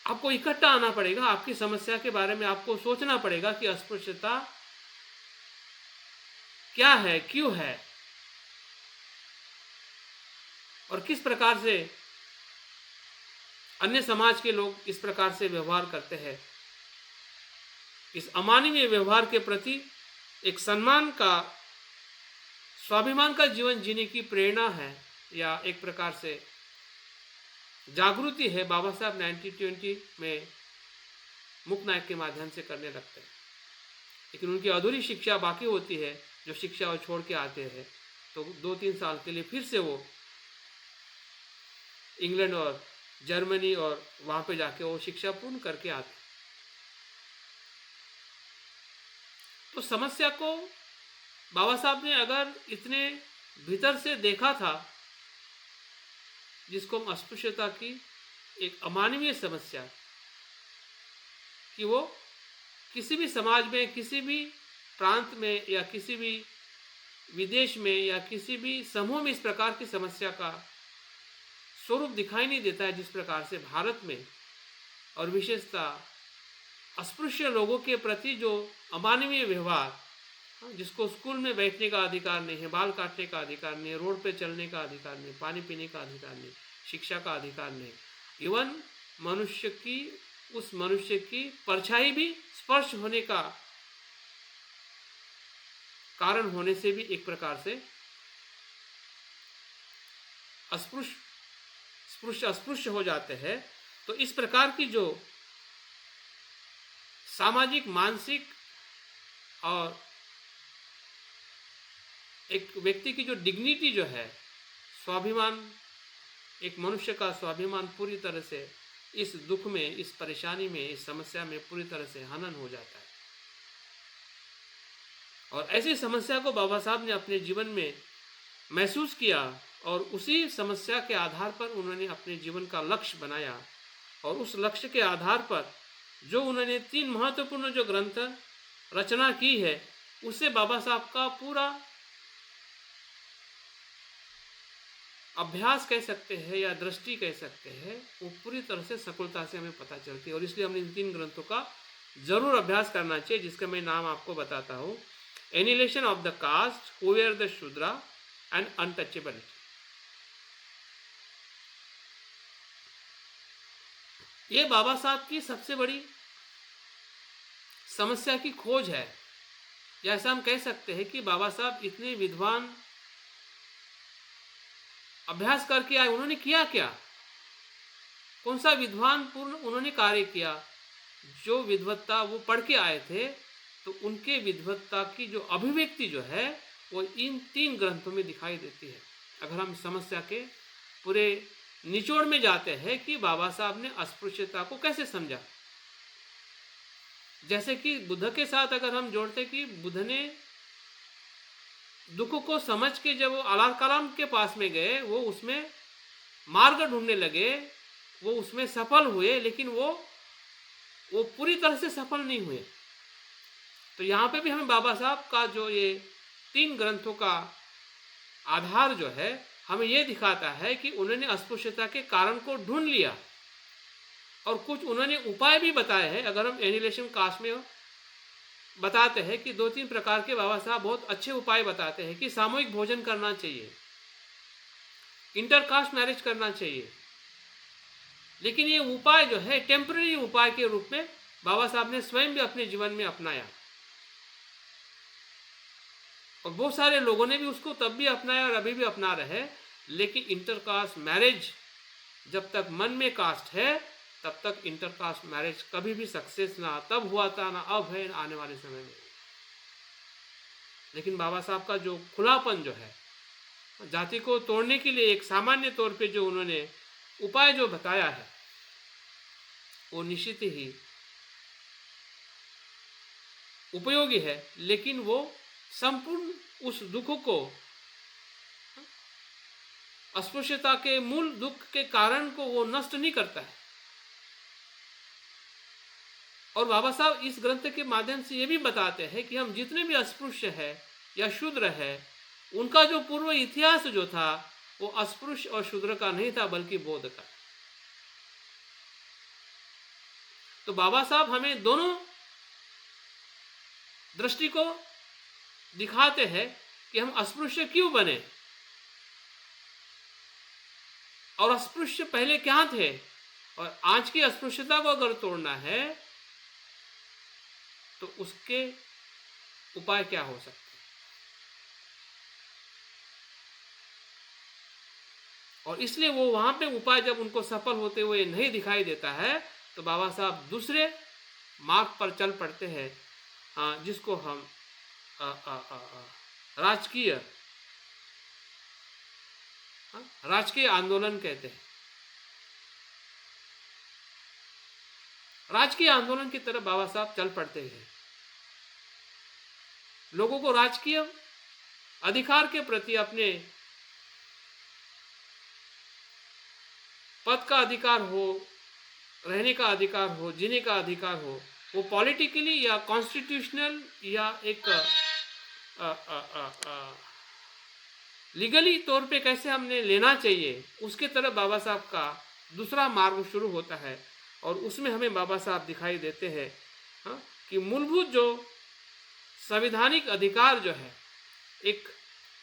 A: आपको इकट्ठा आना पड़ेगा, आपकी समस्या के बारे में आपको सोचना पड़ेगा कि अस्पृश्यता क्या है, क्यों है और किस प्रकार से अन्य समाज के लोग इस प्रकार से व्यवहार करते हैं। इस अमानवीय व्यवहार के प्रति एक सम्मान का, स्वाभिमान का जीवन जीने की प्रेरणा है या एक प्रकार से जागृति है, बाबा साहब 1920 में मूक नायक के माध्यम से करने लगते हैं। लेकिन उनकी अधूरी शिक्षा बाकी होती है, जो शिक्षा वो छोड़ के आते हैं, तो 2-3 साल के लिए फिर से वो इंग्लैंड और जर्मनी और वहाँ पे जाके वो शिक्षा पूर्ण करके आते। तो समस्या को बाबा साहब ने अगर इतने भीतर से देखा था, जिसको हम अस्पृश्यता की एक अमानवीय समस्या, कि वो किसी भी समाज में, किसी भी प्रांत में या किसी भी विदेश में या किसी भी समूह में इस प्रकार की समस्या का स्वरूप दिखाई नहीं देता है, जिस प्रकार से भारत में और विशेषतः अस्पृश्य लोगों के प्रति जो अमानवीय व्यवहार, जिसको स्कूल में बैठने का अधिकार नहीं है, बाल काटने का अधिकार नहीं है, रोड पे चलने का अधिकार नहीं, पानी पीने का अधिकार नहीं, शिक्षा का अधिकार नहीं, इवन मनुष्य की, उस मनुष्य की परछाई भी स्पर्श होने का कारण होने से भी एक प्रकार से अस्पृश्य हो जाते हैं। तो इस प्रकार की जो सामाजिक, मानसिक और एक व्यक्ति की जो डिग्निटी जो है, स्वाभिमान, एक मनुष्य का स्वाभिमान पूरी तरह से इस दुख में, इस परेशानी में, इस समस्या में पूरी तरह से हनन हो जाता है। और ऐसी समस्या को बाबा साहब ने अपने जीवन में महसूस किया और उसी समस्या के आधार पर उन्होंने अपने जीवन का लक्ष्य बनाया। और उस लक्ष्य के आधार पर जो उन्होंने 3 महत्वपूर्ण जो ग्रंथ रचना की है, उससे बाबा साहब का पूरा अभ्यास कह सकते हैं या दृष्टि कह सकते हैं, वो पूरी तरह से सकुलता से हमें पता चलती है। और इसलिए हमने इन 3 ग्रंथों का जरूर अभ्यास करना चाहिए, जिसका मैं नाम आपको बताता हूँ। Annihilation of the caste, who were the Shudra and untouchability. ये बाबा साहब की सबसे बड़ी समस्या की खोज है, या ऐसा हम कह सकते हैं कि बाबा साहब इतने विद्वान अभ्यास करके आए। उन्होंने किया क्या, कौन सा विद्वान पूर्ण उन्होंने कार्य किया। जो विद्वत्ता वो पढ़ के आए थे, तो उनके विद्वत्ता की जो अभिव्यक्ति जो है, वो इन 3 ग्रंथों में दिखाई देती है। अगर हम समस्या के पूरे निचोड़ में जाते हैं कि बाबा साहब ने अस्पृश्यता को कैसे समझा, जैसे कि बुद्ध के साथ अगर हम जोड़ते कि बुद्ध ने दुख को समझ के जब वो अलाल कलाम के पास में गए, वो उसमें मार्ग ढूंढने लगे, वो उसमें सफल हुए, लेकिन वो पूरी तरह से सफल नहीं हुए। तो यहाँ पे भी हमें बाबा साहब का जो ये 3 ग्रंथों का आधार जो है, हमें ये दिखाता है कि उन्होंने अस्पृश्यता के कारण को ढूंढ लिया और कुछ उन्होंने उपाय भी बताए हैं। अगर हम एनिहिलेशन कास्ट में बताते हैं कि 2-3 प्रकार के बाबा साहब बहुत अच्छे उपाय बताते हैं कि सामूहिक भोजन करना चाहिए, इंटरकास्ट मैरिज करना चाहिए। लेकिन ये उपाय जो है टेम्पररी उपाय के रूप में बाबा साहब ने स्वयं भी अपने जीवन में अपनाया, और बहुत सारे लोगों ने भी उसको तब भी अपनाया और अभी भी अपना रहे। लेकिन इंटरकास्ट मैरिज, जब तक मन में कास्ट है, तब तक इंटरकास्ट मैरिज कभी भी सक्सेस ना तब हुआ था, ना अब है, ना आने वाले समय में। लेकिन बाबा साहब का जो खुलापन जो है, जाति को तोड़ने के लिए एक सामान्य तौर पे जो उन्होंने उपाय जो बताया है, वो निश्चित ही उपयोगी है, लेकिन वो संपूर्ण उस दुख को, अस्पृश्यता के मूल दुख के कारण को वो नष्ट नहीं करता है। और बाबा साहब इस ग्रंथ के माध्यम से ये भी बताते हैं कि हम जितने भी अस्पृश्य है या शूद्र है, उनका जो पूर्व इतिहास जो था वो अस्पृश्य और शूद्र का नहीं था, बल्कि बौद्ध का। तो बाबा साहब हमें दोनों दृष्टि को दिखाते हैं कि हम अस्पृश्य क्यों बने, और अस्पृश्य पहले क्या थे, और आज की अस्पृश्यता को अगर तोड़ना है तो उसके उपाय क्या हो सकते हैं। और इसलिए वो वहां पे उपाय जब उनको सफल होते हुए नहीं दिखाई देता है, तो बाबा साहब दूसरे मार्ग पर चल पड़ते हैं, जिसको हम राजकीय आंदोलन कहते हैं। राजकीय आंदोलन की तरफ बाबा साहब चल पड़ते हैं। लोगों को राजकीय अधिकार के प्रति, अपने पद का अधिकार हो, रहने का अधिकार हो, जीने का अधिकार हो, वो पॉलिटिकली या कॉन्स्टिट्यूशनल या एक लीगली तौर पे कैसे हमने लेना चाहिए, उसके तरफ बाबा साहब का दूसरा मार्ग शुरू होता है। और उसमें हमें बाबा साहब दिखाई देते हैं कि मूलभूत जो संवैधानिक अधिकार जो है, एक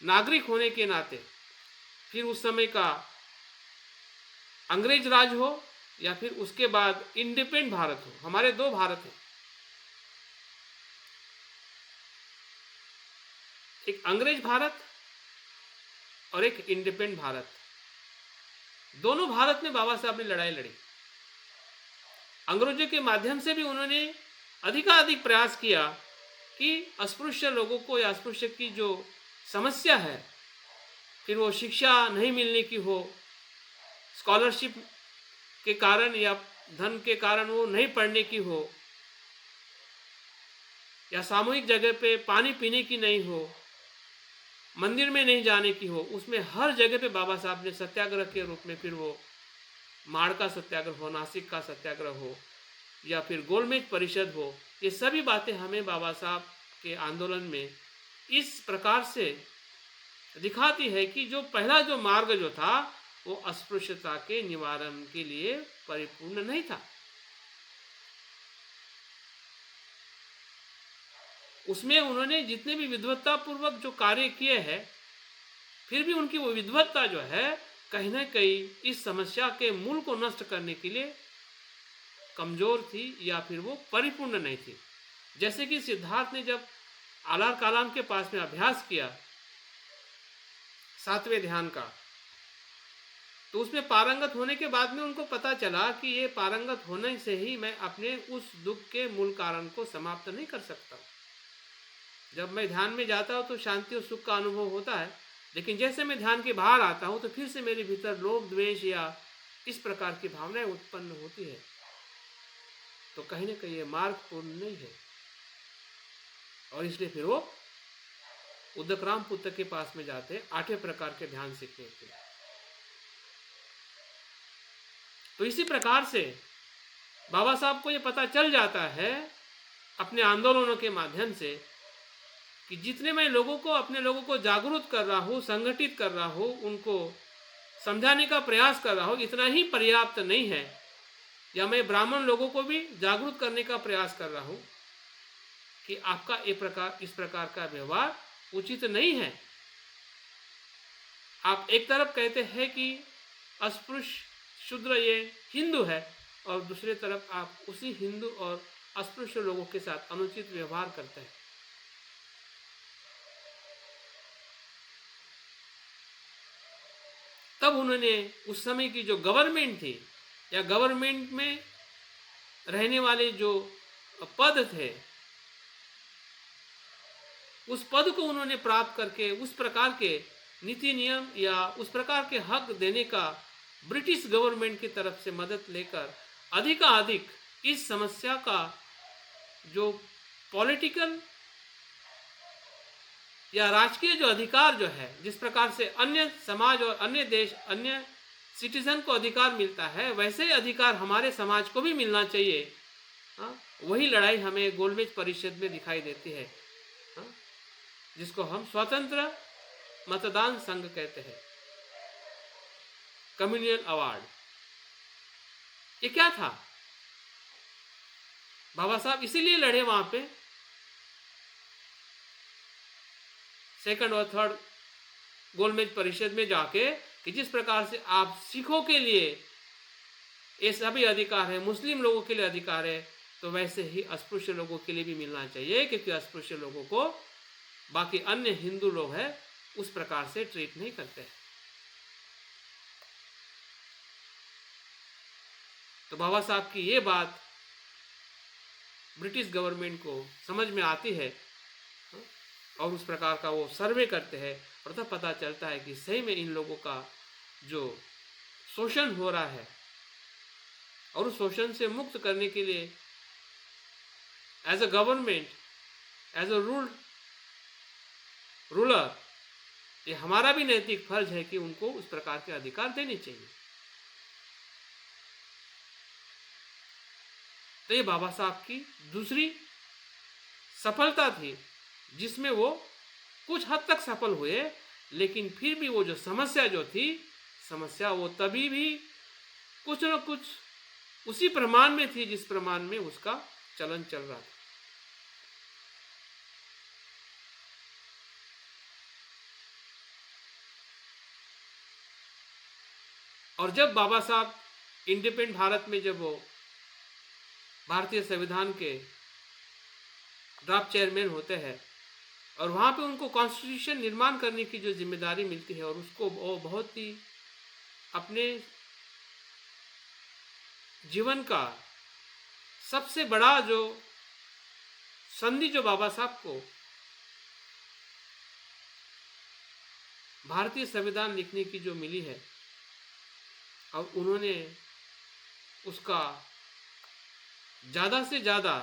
A: नागरिक होने के नाते, फिर उस समय का अंग्रेज राज हो या फिर उसके बाद इंडिपेंडेंट भारत हो, हमारे दो भारत हैं, एक अंग्रेज भारत और एक इंडिपेंडेंट भारत। दोनों भारत में बाबा साहब ने लड़ाई लड़ी। अंग्रेजों के माध्यम से भी उन्होंने अधिकाधिक प्रयास किया कि अस्पृश्य लोगों को या अस्पृश्य की जो समस्या है, फिर वो शिक्षा नहीं मिलने की हो, स्कॉलरशिप के कारण या धन के कारण वो नहीं पढ़ने की हो, या सामूहिक जगह पे पानी पीने की नहीं हो, मंदिर में नहीं जाने की हो, उसमें हर जगह पे बाबा साहब ने सत्याग्रह के रूप में, फिर वो माड़ का सत्याग्रह हो, नासिक का सत्याग्रह हो, या फिर गोलमेज परिषद हो, ये सभी बातें हमें बाबा साहब के आंदोलन में इस प्रकार से दिखाती है कि जो पहला जो मार्ग जो था वो अस्पृश्यता के निवारण के लिए परिपूर्ण नहीं था। उसमें उन्होंने जितने भी विद्वत्ता पूर्वक जो कार्य किए हैं, फिर भी उनकी वो विद्वत्ता जो है कहीं ना कहीं इस समस्या के मूल को नष्ट करने के लिए कमजोर थी, या फिर वो परिपूर्ण नहीं थी। जैसे कि सिद्धार्थ ने जब आलार कालाम के पास में अभ्यास किया 7वें ध्यान का, तो उसमें पारंगत होने के बाद में उनको पता चला कि ये पारंगत होने से ही मैं अपने उस दुख के मूल कारण को समाप्त नहीं कर सकता। जब मैं ध्यान में जाता हूँ तो शांति और सुख का अनुभव होता है, लेकिन जैसे मैं ध्यान के बाहर आता हूँ तो फिर से मेरे भीतर लोभ, द्वेष या इस प्रकार की भावनाएं उत्पन्न होती है। तो कहीं ना कहीं ये मार्ग पूर्ण नहीं है, और इसलिए फिर वो उदकराम पुत्र के पास में जाते 8वें प्रकार के ध्यान सीखने के लिए। तो इसी प्रकार से बाबा साहब को ये पता चल जाता है अपने आंदोलनों के माध्यम से कि जितने मैं लोगों को, अपने लोगों को जागरूक कर रहा हूँ, संगठित कर रहा हूँ, उनको समझाने का प्रयास कर रहा हूँ, इतना ही पर्याप्त नहीं है। या मैं ब्राह्मण लोगों को भी जागरूक करने का प्रयास कर रहा हूँ कि आपका इस प्रकार का व्यवहार उचित नहीं है। आप एक तरफ कहते हैं कि अस्पृश्य शूद्र ये हिंदू है, और दूसरी तरफ आप उसी हिंदू और अस्पृश्य लोगों के साथ अनुचित व्यवहार करते हैं। तब उन्होंने उस समय की जो गवर्नमेंट थी, या गवर्नमेंट में रहने वाले जो पद थे, उस पद को उन्होंने प्राप्त करके उस प्रकार के नीति नियम या उस प्रकार के हक देने का ब्रिटिश गवर्नमेंट की तरफ से मदद लेकर अधिकाधिक इस समस्या का जो पॉलिटिकल या राजकीय जो अधिकार जो है, जिस प्रकार से अन्य समाज और अन्य देश, अन्य सिटीजन को अधिकार मिलता है, वैसे ही अधिकार हमारे समाज को भी मिलना चाहिए। हाँ, वही लड़ाई हमें गोलमेज परिषद में दिखाई देती है, हाँ, जिसको हम स्वतंत्र मतदान संघ कहते हैं, कम्युनियन अवार्ड। ये क्या था? बाबा साहब इसीलिए लड़े वहां पे, सेकंड और थर्ड गोलमेज परिषद में जाके, कि जिस प्रकार से आप सिखों के लिए ये सभी अधिकार है, मुस्लिम लोगों के लिए अधिकार है, तो वैसे ही अस्पृश्य लोगों के लिए भी मिलना चाहिए, क्योंकि अस्पृश्य लोगों को बाकी अन्य हिंदू लोग हैं उस प्रकार से ट्रीट नहीं करते। तो बाबा साहब की ये बात ब्रिटिश गवर्नमेंट को समझ में आती है और उस प्रकार का वो सर्वे करते हैं, और तब पता चलता है कि सही में इन लोगों का जो शोषण हो रहा है और उस शोषण से मुक्त करने के लिए as a government, as a ruler, ये हमारा भी नैतिक फर्ज है कि उनको उस प्रकार के अधिकार देने चाहिए। तो ये बाबा साहब की दूसरी सफलता थी, जिसमें वो कुछ हद तक सफल हुए, लेकिन फिर भी वो जो समस्या जो थी, समस्या वो तभी भी कुछ न कुछ उसी प्रमाण में थी जिस प्रमाण में उसका चलन चल रहा था। और जब बाबा साहब इंडिपेंडेंट भारत में, जब वो भारतीय संविधान के ड्राफ्ट चेयरमैन होते हैं और वहाँ पे उनको कॉन्स्टिट्यूशन निर्माण करने की जो जिम्मेदारी मिलती है, और उसको वो बहुत ही अपने जीवन का सबसे बड़ा जो संधि जो बाबा साहब को भारतीय संविधान लिखने की जो मिली है, और उन्होंने उसका ज़्यादा से ज़्यादा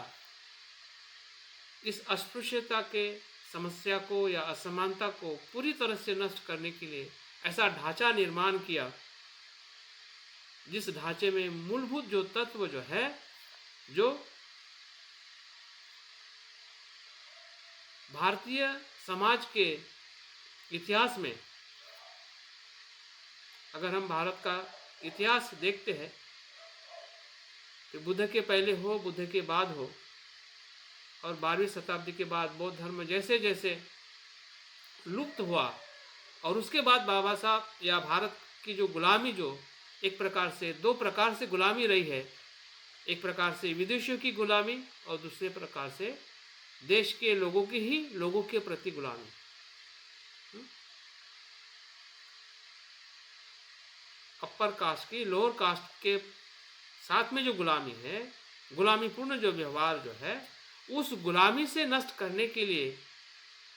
A: इस अस्पृश्यता के समस्या को या असमानता को पूरी तरह से नष्ट करने के लिए ऐसा ढांचा निर्माण किया, जिस ढांचे में मूलभूत जो तत्व जो है, जो भारतीय समाज के इतिहास में, अगर हम भारत का इतिहास देखते हैं तो बुद्ध के पहले हो, बुद्ध के बाद हो, और 12वीं शताब्दी के बाद बौद्ध धर्म जैसे जैसे लुप्त हुआ, और उसके बाद बाबा साहब या भारत की जो गुलामी, जो एक प्रकार से दो प्रकार से गुलामी रही है, एक प्रकार से विदेशियों की गुलामी और दूसरे प्रकार से देश के लोगों की ही लोगों के प्रति गुलामी। अपर कास्ट की लोअर कास्ट के साथ में जो गुलामी है, गुलामीपूर्ण जो व्यवहार जो है, उस गुलामी से नष्ट करने के लिए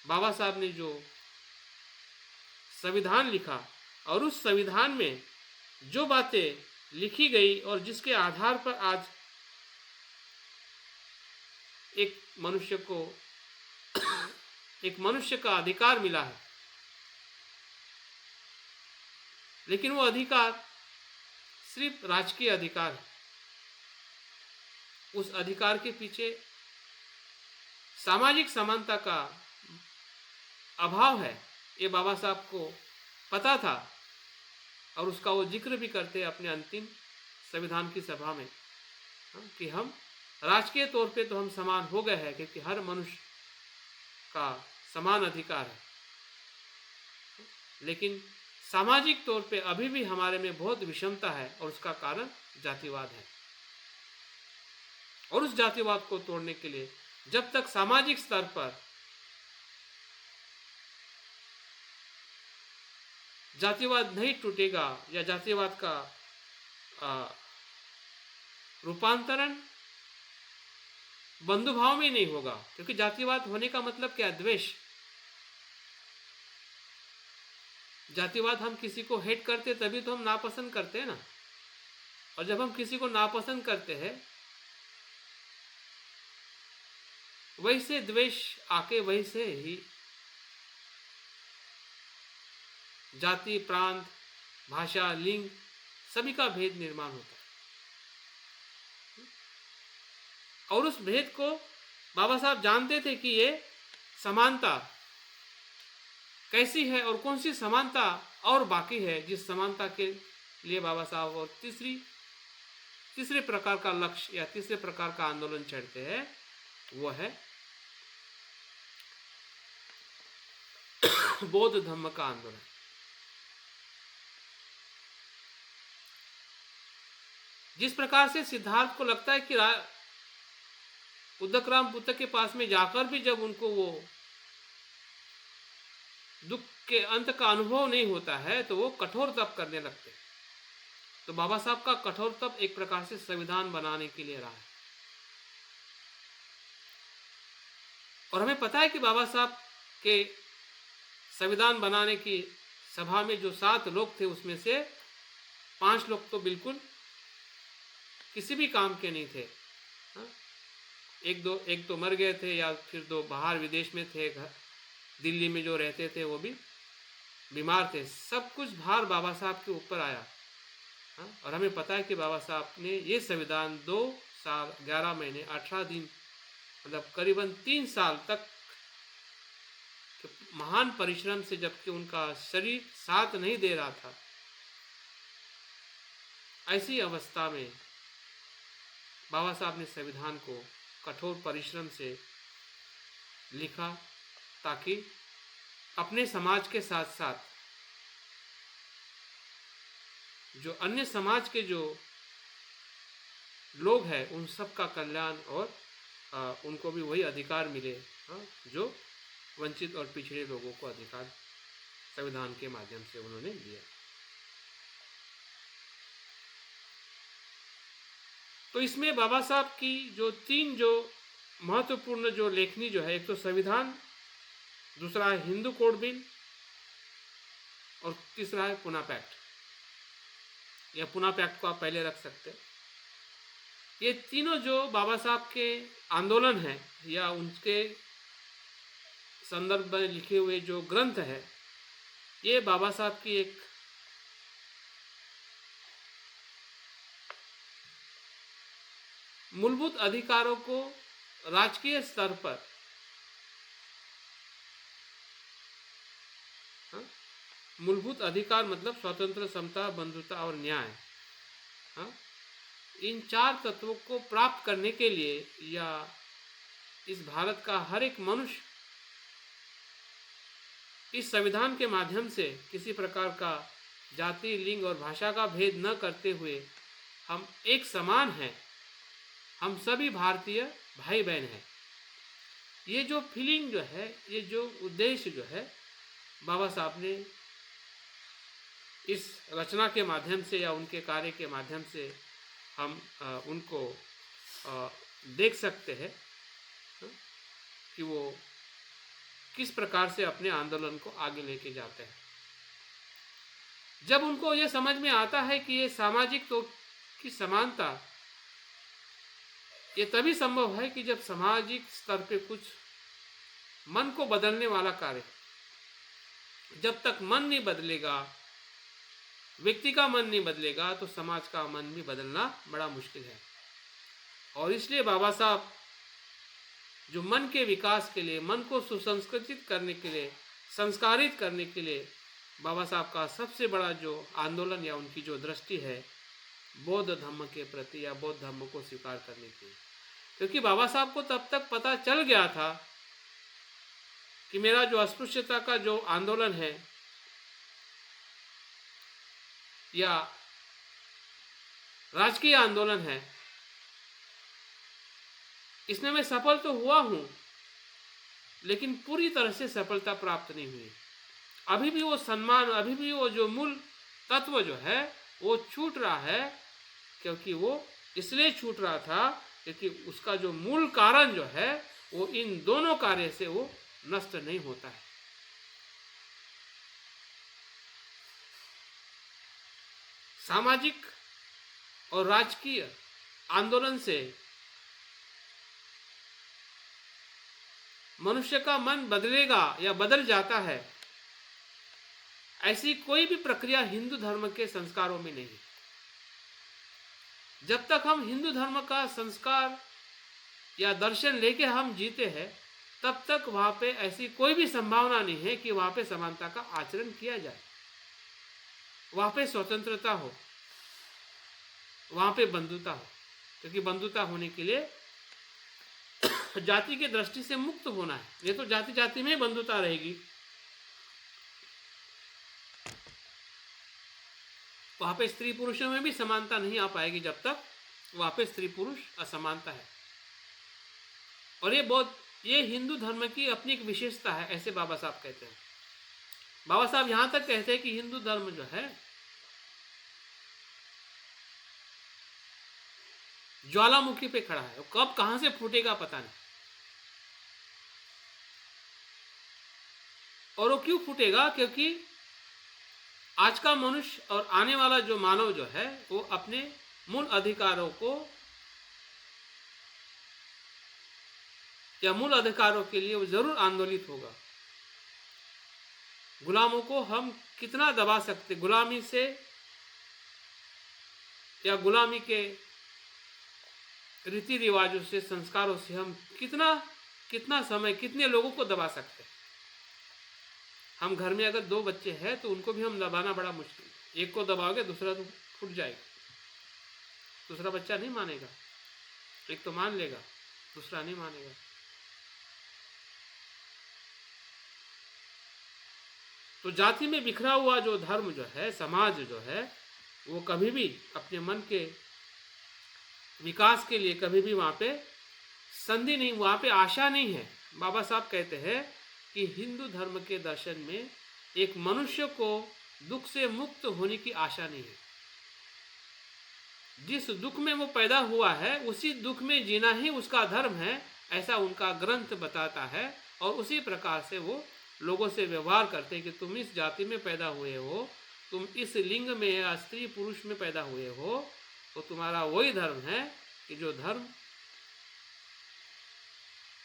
A: बाबा साहब ने जो संविधान लिखा, और उस संविधान में जो बातें लिखी गई और जिसके आधार पर आज एक मनुष्य का अधिकार मिला है, लेकिन वो अधिकार सिर्फ राजकीय अधिकार है। उस अधिकार के पीछे सामाजिक समानता का अभाव है, ये बाबा साहब को पता था, और उसका वो जिक्र भी करते हैं अपने अंतिम संविधान की सभा में, कि हम राजकीय तौर पे तो हम समान हो गए हैं, क्योंकि हर मनुष्य का समान अधिकार है, लेकिन सामाजिक तौर पे अभी भी हमारे में बहुत विषमता है, और उसका कारण जातिवाद है। और उस जातिवाद को तोड़ने के लिए जब तक सामाजिक स्तर पर जातिवाद नहीं टूटेगा, या जातिवाद का रूपांतरण बंधुभाव में नहीं होगा, क्योंकि जातिवाद होने का मतलब क्या? द्वेष। जातिवाद, हम किसी को हेट करते तभी तो हम नापसंद करते हैं ना। और जब हम किसी को नापसंद करते हैं, वही से द्वेष आके वही से ही जाति, प्रांत, भाषा, लिंग सभी का भेद निर्माण होता है। और उस भेद को बाबा साहब जानते थे कि ये समानता कैसी है और कौन सी समानता और बाकी है, जिस समानता के लिए बाबा साहब और तीसरे प्रकार का लक्ष्य या तीसरे प्रकार का आंदोलन छेड़ते हैं, वो है बौद्ध धम्म का आंदोलन। जिस प्रकार से सिद्धार्थ को लगता है कि उदकराम बुद्ध के पास में जाकर भी जब उनको वो दुख के अंत का अनुभव नहीं होता है, तो वो कठोर तप करने लगते हैं। तो बाबा साहब का कठोर तप एक प्रकार से संविधान बनाने के लिए रहा है। और हमें पता है कि बाबा साहब के संविधान बनाने की सभा में जो 7 लोग थे, उसमें से 5 लोग तो बिल्कुल किसी भी काम के नहीं थे। हाँ? एक तो मर गए थे, या फिर 2 बाहर विदेश में थे, दिल्ली में जो रहते थे वो भी बीमार थे। सब कुछ भार बाबा साहब के ऊपर आया। हाँ? और हमें पता है कि बाबा साहब ने ये संविधान 2 साल 11 महीने 18 दिन, मतलब करीबन 3 साल तक महान परिश्रम से, जबकि उनका शरीर साथ नहीं दे रहा था, ऐसी अवस्था में बाबा साहब ने संविधान को कठोर परिश्रम से लिखा, ताकि अपने समाज के साथ साथ जो अन्य समाज के जो लोग हैं, उन सब का कल्याण और उनको भी वही अधिकार मिले, जो वंचित और पिछड़े लोगों को अधिकार संविधान के माध्यम से उन्होंने दिया। तो इसमें बाबा साहब की जो 3 जो महत्वपूर्ण जो लेखनी जो है, एक तो संविधान, दूसरा है हिंदू कोड बिल, और तीसरा है पुना पैक्ट। या पुना पैक्ट को आप पहले रख सकते हैं। ये तीनों जो बाबा साहब के आंदोलन है या उनके संदर्भ में लिखे हुए जो ग्रंथ है, ये बाबा साहब की एक मूलभूत अधिकारों को राजकीय स्तर पर, मूलभूत अधिकार मतलब स्वतंत्र, समता, बंधुता और न्याय, इन 4 तत्वों को प्राप्त करने के लिए, या इस भारत का हर एक मनुष्य इस संविधान के माध्यम से किसी प्रकार का जाति, लिंग और भाषा का भेद न करते हुए हम एक समान हैं, हम सभी भारतीय भाई बहन हैं। ये जो फीलिंग जो है, ये जो उद्देश्य जो है, बाबा साहब ने इस रचना के माध्यम से या उनके कार्य के माध्यम से हम उनको देख सकते हैं कि वो किस प्रकार से अपने आंदोलन को आगे लेके जाते हैं। जब उनको ये समझ में आता है कि ये सामाजिक तो की समानता ये तभी संभव है कि जब सामाजिक स्तर पे कुछ मन को बदलने वाला कार्य, जब तक मन नहीं बदलेगा, व्यक्ति का मन नहीं बदलेगा, तो समाज का मन भी बदलना बड़ा मुश्किल है। और इसलिए बाबा साहब जो मन के विकास के लिए, मन को सुसंस्कृतित करने के लिए, संस्कारित करने के लिए, बाबा साहब का सबसे बड़ा जो आंदोलन या उनकी जो दृष्टि है बौद्ध धर्म के प्रति या बौद्ध धर्म को स्वीकार करने की। क्योंकि बाबा साहब को तब तक पता चल गया था कि मेरा जो अस्पृश्यता का जो आंदोलन है या राजकीय आंदोलन है, इसमें मैं सफल तो हुआ हूं, लेकिन पूरी तरह से सफलता प्राप्त नहीं हुई। अभी भी वो सम्मान, अभी भी वो जो मूल तत्व जो है वो छूट रहा है, क्योंकि वो इसलिए छूट रहा था क्योंकि उसका जो मूल कारण जो है वो इन दोनों कार्य से वो नष्ट नहीं होता है। सामाजिक और राजकीय आंदोलन से मनुष्य का मन बदलेगा या बदल जाता है, ऐसी कोई भी प्रक्रिया हिंदू धर्म के संस्कारों में नहीं। जब तक हम हिंदू धर्म का संस्कार या दर्शन लेके हम जीते हैं, तब तक वहां पे ऐसी कोई भी संभावना नहीं है कि वहां पे समानता का आचरण किया जाए, वहां पे स्वतंत्रता हो, वहां पे बंधुता हो। क्योंकि बंधुता होने के लिए जाति की दृष्टि से मुक्त होना है। ये तो जाति जाति में ही बंधुता रहेगी, वहां पे स्त्री पुरुषों में भी समानता नहीं आ पाएगी जब तक वहां पे स्त्री पुरुष असमानता है। और ये हिंदू धर्म की अपनी एक विशेषता है, ऐसे बाबा साहब कहते हैं। बाबा साहब यहां तक कहते हैं कि हिंदू धर्म जो है ज्वालामुखी पे खड़ा है, कब कहां से फूटेगा पता नहीं। और वो क्यों फूटेगा? क्योंकि आज का मनुष्य और आने वाला जो मानव जो है वो अपने मूल अधिकारों को या मूल अधिकारों के लिए वो जरूर आंदोलित होगा। गुलामों को हम कितना दबा सकते, गुलामी से या गुलामी के रीति रिवाजों से, संस्कारों से हम कितना समय, कितने लोगों को दबा सकते हैं। हम घर में अगर 2 बच्चे हैं तो उनको भी हम दबाना बड़ा मुश्किल है। एक को दबाओगे दूसरा तो फूट जाएगा, दूसरा बच्चा नहीं मानेगा। एक तो मान लेगा, दूसरा नहीं मानेगा। तो जाति में बिखरा हुआ जो धर्म जो है, समाज जो है, वो कभी भी अपने मन के विकास के लिए कभी भी वहां पे संधि नहीं, वहां पे आशा नहीं है। बाबा साहब कहते हैं कि हिंदू धर्म के दर्शन में एक मनुष्य को दुख से मुक्त होने की आशा नहीं है। जिस दुख में वो पैदा हुआ है उसी दुख में जीना ही उसका धर्म है, ऐसा उनका ग्रंथ बताता है। और उसी प्रकार से वो लोगों से व्यवहार करते हैं कि तुम इस जाति में पैदा हुए हो, तुम इस लिंग में या स्त्री पुरुष में पैदा हुए हो, तो तुम्हारा वही धर्म है कि जो धर्म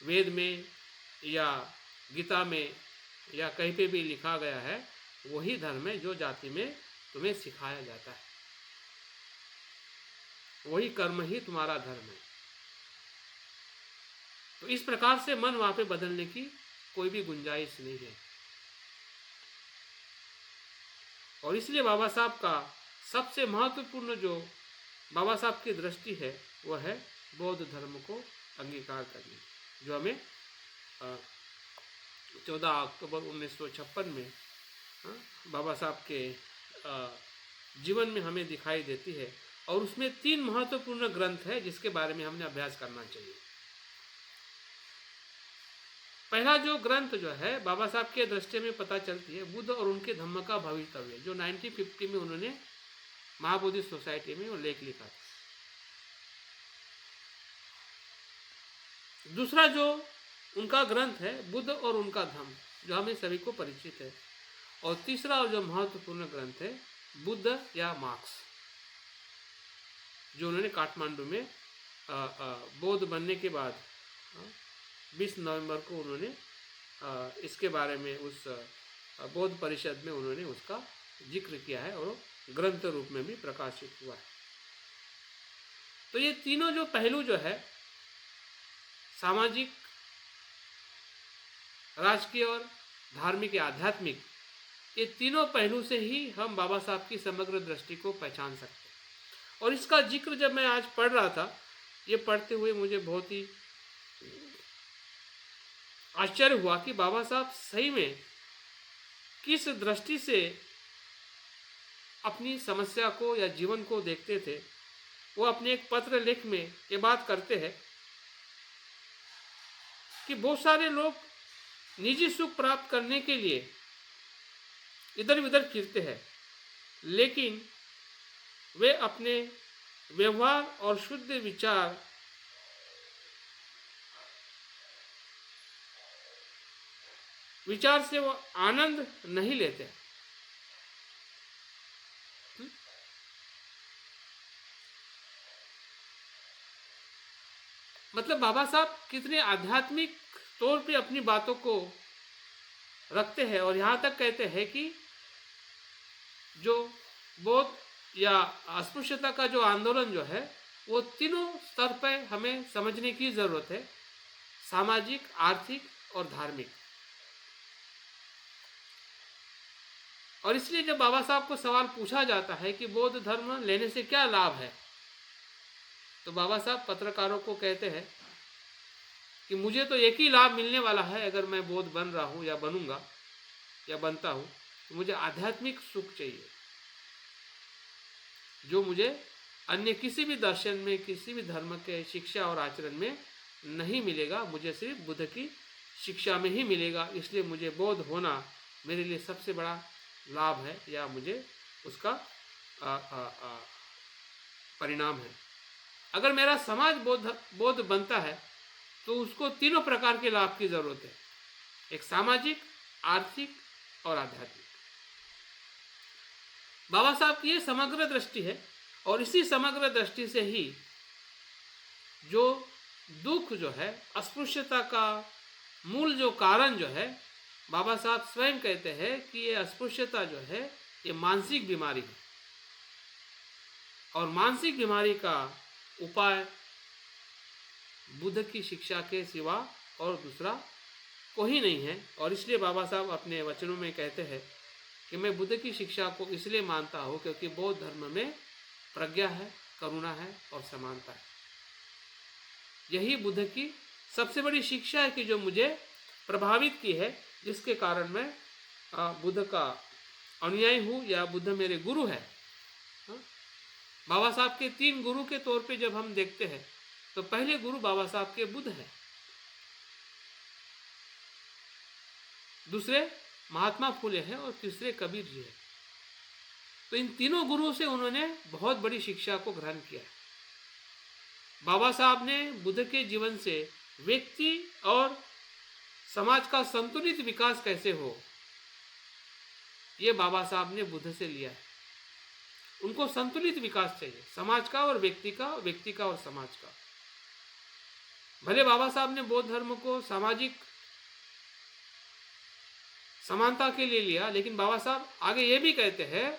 A: वेद में या गीता में या कहीं पे भी लिखा गया है, वही धर्म है जो जाति में तुम्हें सिखाया जाता है। वही कर्म ही तुम्हारा धर्म है। तो इस प्रकार से मन वहां पे बदलने की कोई भी गुंजाइश नहीं है। और इसलिए बाबा साहब का सबसे महत्वपूर्ण जो बाबा साहब की दृष्टि है वो है बौद्ध धर्म को अंगीकार करनी, जो हमें 14 अक्टूबर 1956 में बाबा साहब के जीवन में हमें दिखाई देती है। और उसमें 3 महत्वपूर्ण ग्रंथ है जिसके बारे में हमने अभ्यास करना चाहिए। पहला जो ग्रंथ जो है बाबा साहब के दृष्टि में पता चलती है, बुद्ध और उनके धम्म का भवितव्य, जो 1950 में उन्होंने महाबोधि सोसाइटी में वो लेख लिखा था। दूसरा जो उनका ग्रंथ है बुद्ध और उनका धम्म, जो हमें सभी को परिचित है। और तीसरा और जो महत्वपूर्ण ग्रंथ है बुद्ध या मार्क्स, जो उन्होंने काठमांडू में बौद्ध बनने के बाद 20 नवंबर को उन्होंने इसके बारे में उस बौद्ध परिषद में उन्होंने उसका जिक्र किया है और ग्रंथ रूप में भी प्रकाशित हुआ है। तो ये तीनों जो पहलू जो है, सामाजिक, राजकीय और धार्मिक या आध्यात्मिक, ये तीनों पहलू से ही हम बाबा साहब की समग्र दृष्टि को पहचान सकते हैं। और इसका जिक्र जब मैं आज पढ़ रहा था, ये पढ़ते हुए मुझे बहुत ही आश्चर्य हुआ कि बाबा साहब सही में किस दृष्टि से अपनी समस्या को या जीवन को देखते थे। वो अपने एक पत्र लेख में ये बात करते हैं कि बहुत सारे लोग निजी सुख प्राप्त करने के लिए इधर उधर फिरते हैं, लेकिन वे अपने व्यवहार और शुद्ध विचार से वो आनंद नहीं लेते। मतलब बाबा साहब कितने आध्यात्मिक तौर पे अपनी बातों को रखते हैं, और यहाँ तक कहते हैं कि जो बौद्ध या अस्पृश्यता का जो आंदोलन जो है वो तीनों स्तर पर हमें समझने की ज़रूरत है, सामाजिक, आर्थिक और धार्मिक। और इसलिए जब बाबा साहब को सवाल पूछा जाता है कि बौद्ध धर्म लेने से क्या लाभ है, तो बाबा साहब पत्रकारों को कहते हैं कि मुझे तो एक ही लाभ मिलने वाला है अगर मैं बौद्ध बन रहा हूँ या बनूंगा या बनता हूँ, तो मुझे आध्यात्मिक सुख चाहिए, जो मुझे अन्य किसी भी दर्शन में, किसी भी धर्म के शिक्षा और आचरण में नहीं मिलेगा, मुझे सिर्फ बुद्ध की शिक्षा में ही मिलेगा। इसलिए मुझे बौद्ध होना मेरे लिए सबसे बड़ा लाभ है, या मुझे उसका परिणाम है। अगर मेरा समाज बौद्ध बनता है तो उसको तीनों प्रकार के लाभ की जरूरत है, एक सामाजिक, आर्थिक और आध्यात्मिक। बाबा साहब की ये समग्र दृष्टि है, और इसी समग्र दृष्टि से ही जो दुख जो है, अस्पृश्यता का मूल जो कारण जो है, बाबा साहब स्वयं कहते हैं कि ये अस्पृश्यता जो है ये मानसिक बीमारी है, और मानसिक बीमारी का उपाय बुद्ध की शिक्षा के सिवा और दूसरा कोई नहीं है। और इसलिए बाबा साहब अपने वचनों में कहते हैं कि मैं बुद्ध की शिक्षा को इसलिए मानता हूँ क्योंकि बौद्ध धर्म में प्रज्ञा है, करुणा है और समानता है। यही बुद्ध की सबसे बड़ी शिक्षा है कि जो मुझे प्रभावित की है, जिसके कारण मैं बुद्ध का अनुयायी हूँ या बुद्ध मेरे गुरु है। बाबा साहब के 3 गुरु के तौर पे जब हम देखते हैं तो पहले गुरु बाबा साहब के बुद्ध है, दूसरे महात्मा फुले हैं और तीसरे कबीर जी हैं। तो इन तीनों गुरुओं से उन्होंने बहुत बड़ी शिक्षा को ग्रहण किया। बाबा साहब ने बुद्ध के जीवन से व्यक्ति और समाज का संतुलित विकास कैसे हो, ये बाबा साहब ने बुद्ध से लिया है। उनको संतुलित विकास चाहिए, समाज का और व्यक्ति का, व्यक्ति का और समाज का। भले बाबा साहब ने बौद्ध धर्म को सामाजिक समानता के लिए लिया, लेकिन बाबा साहब आगे ये भी कहते हैं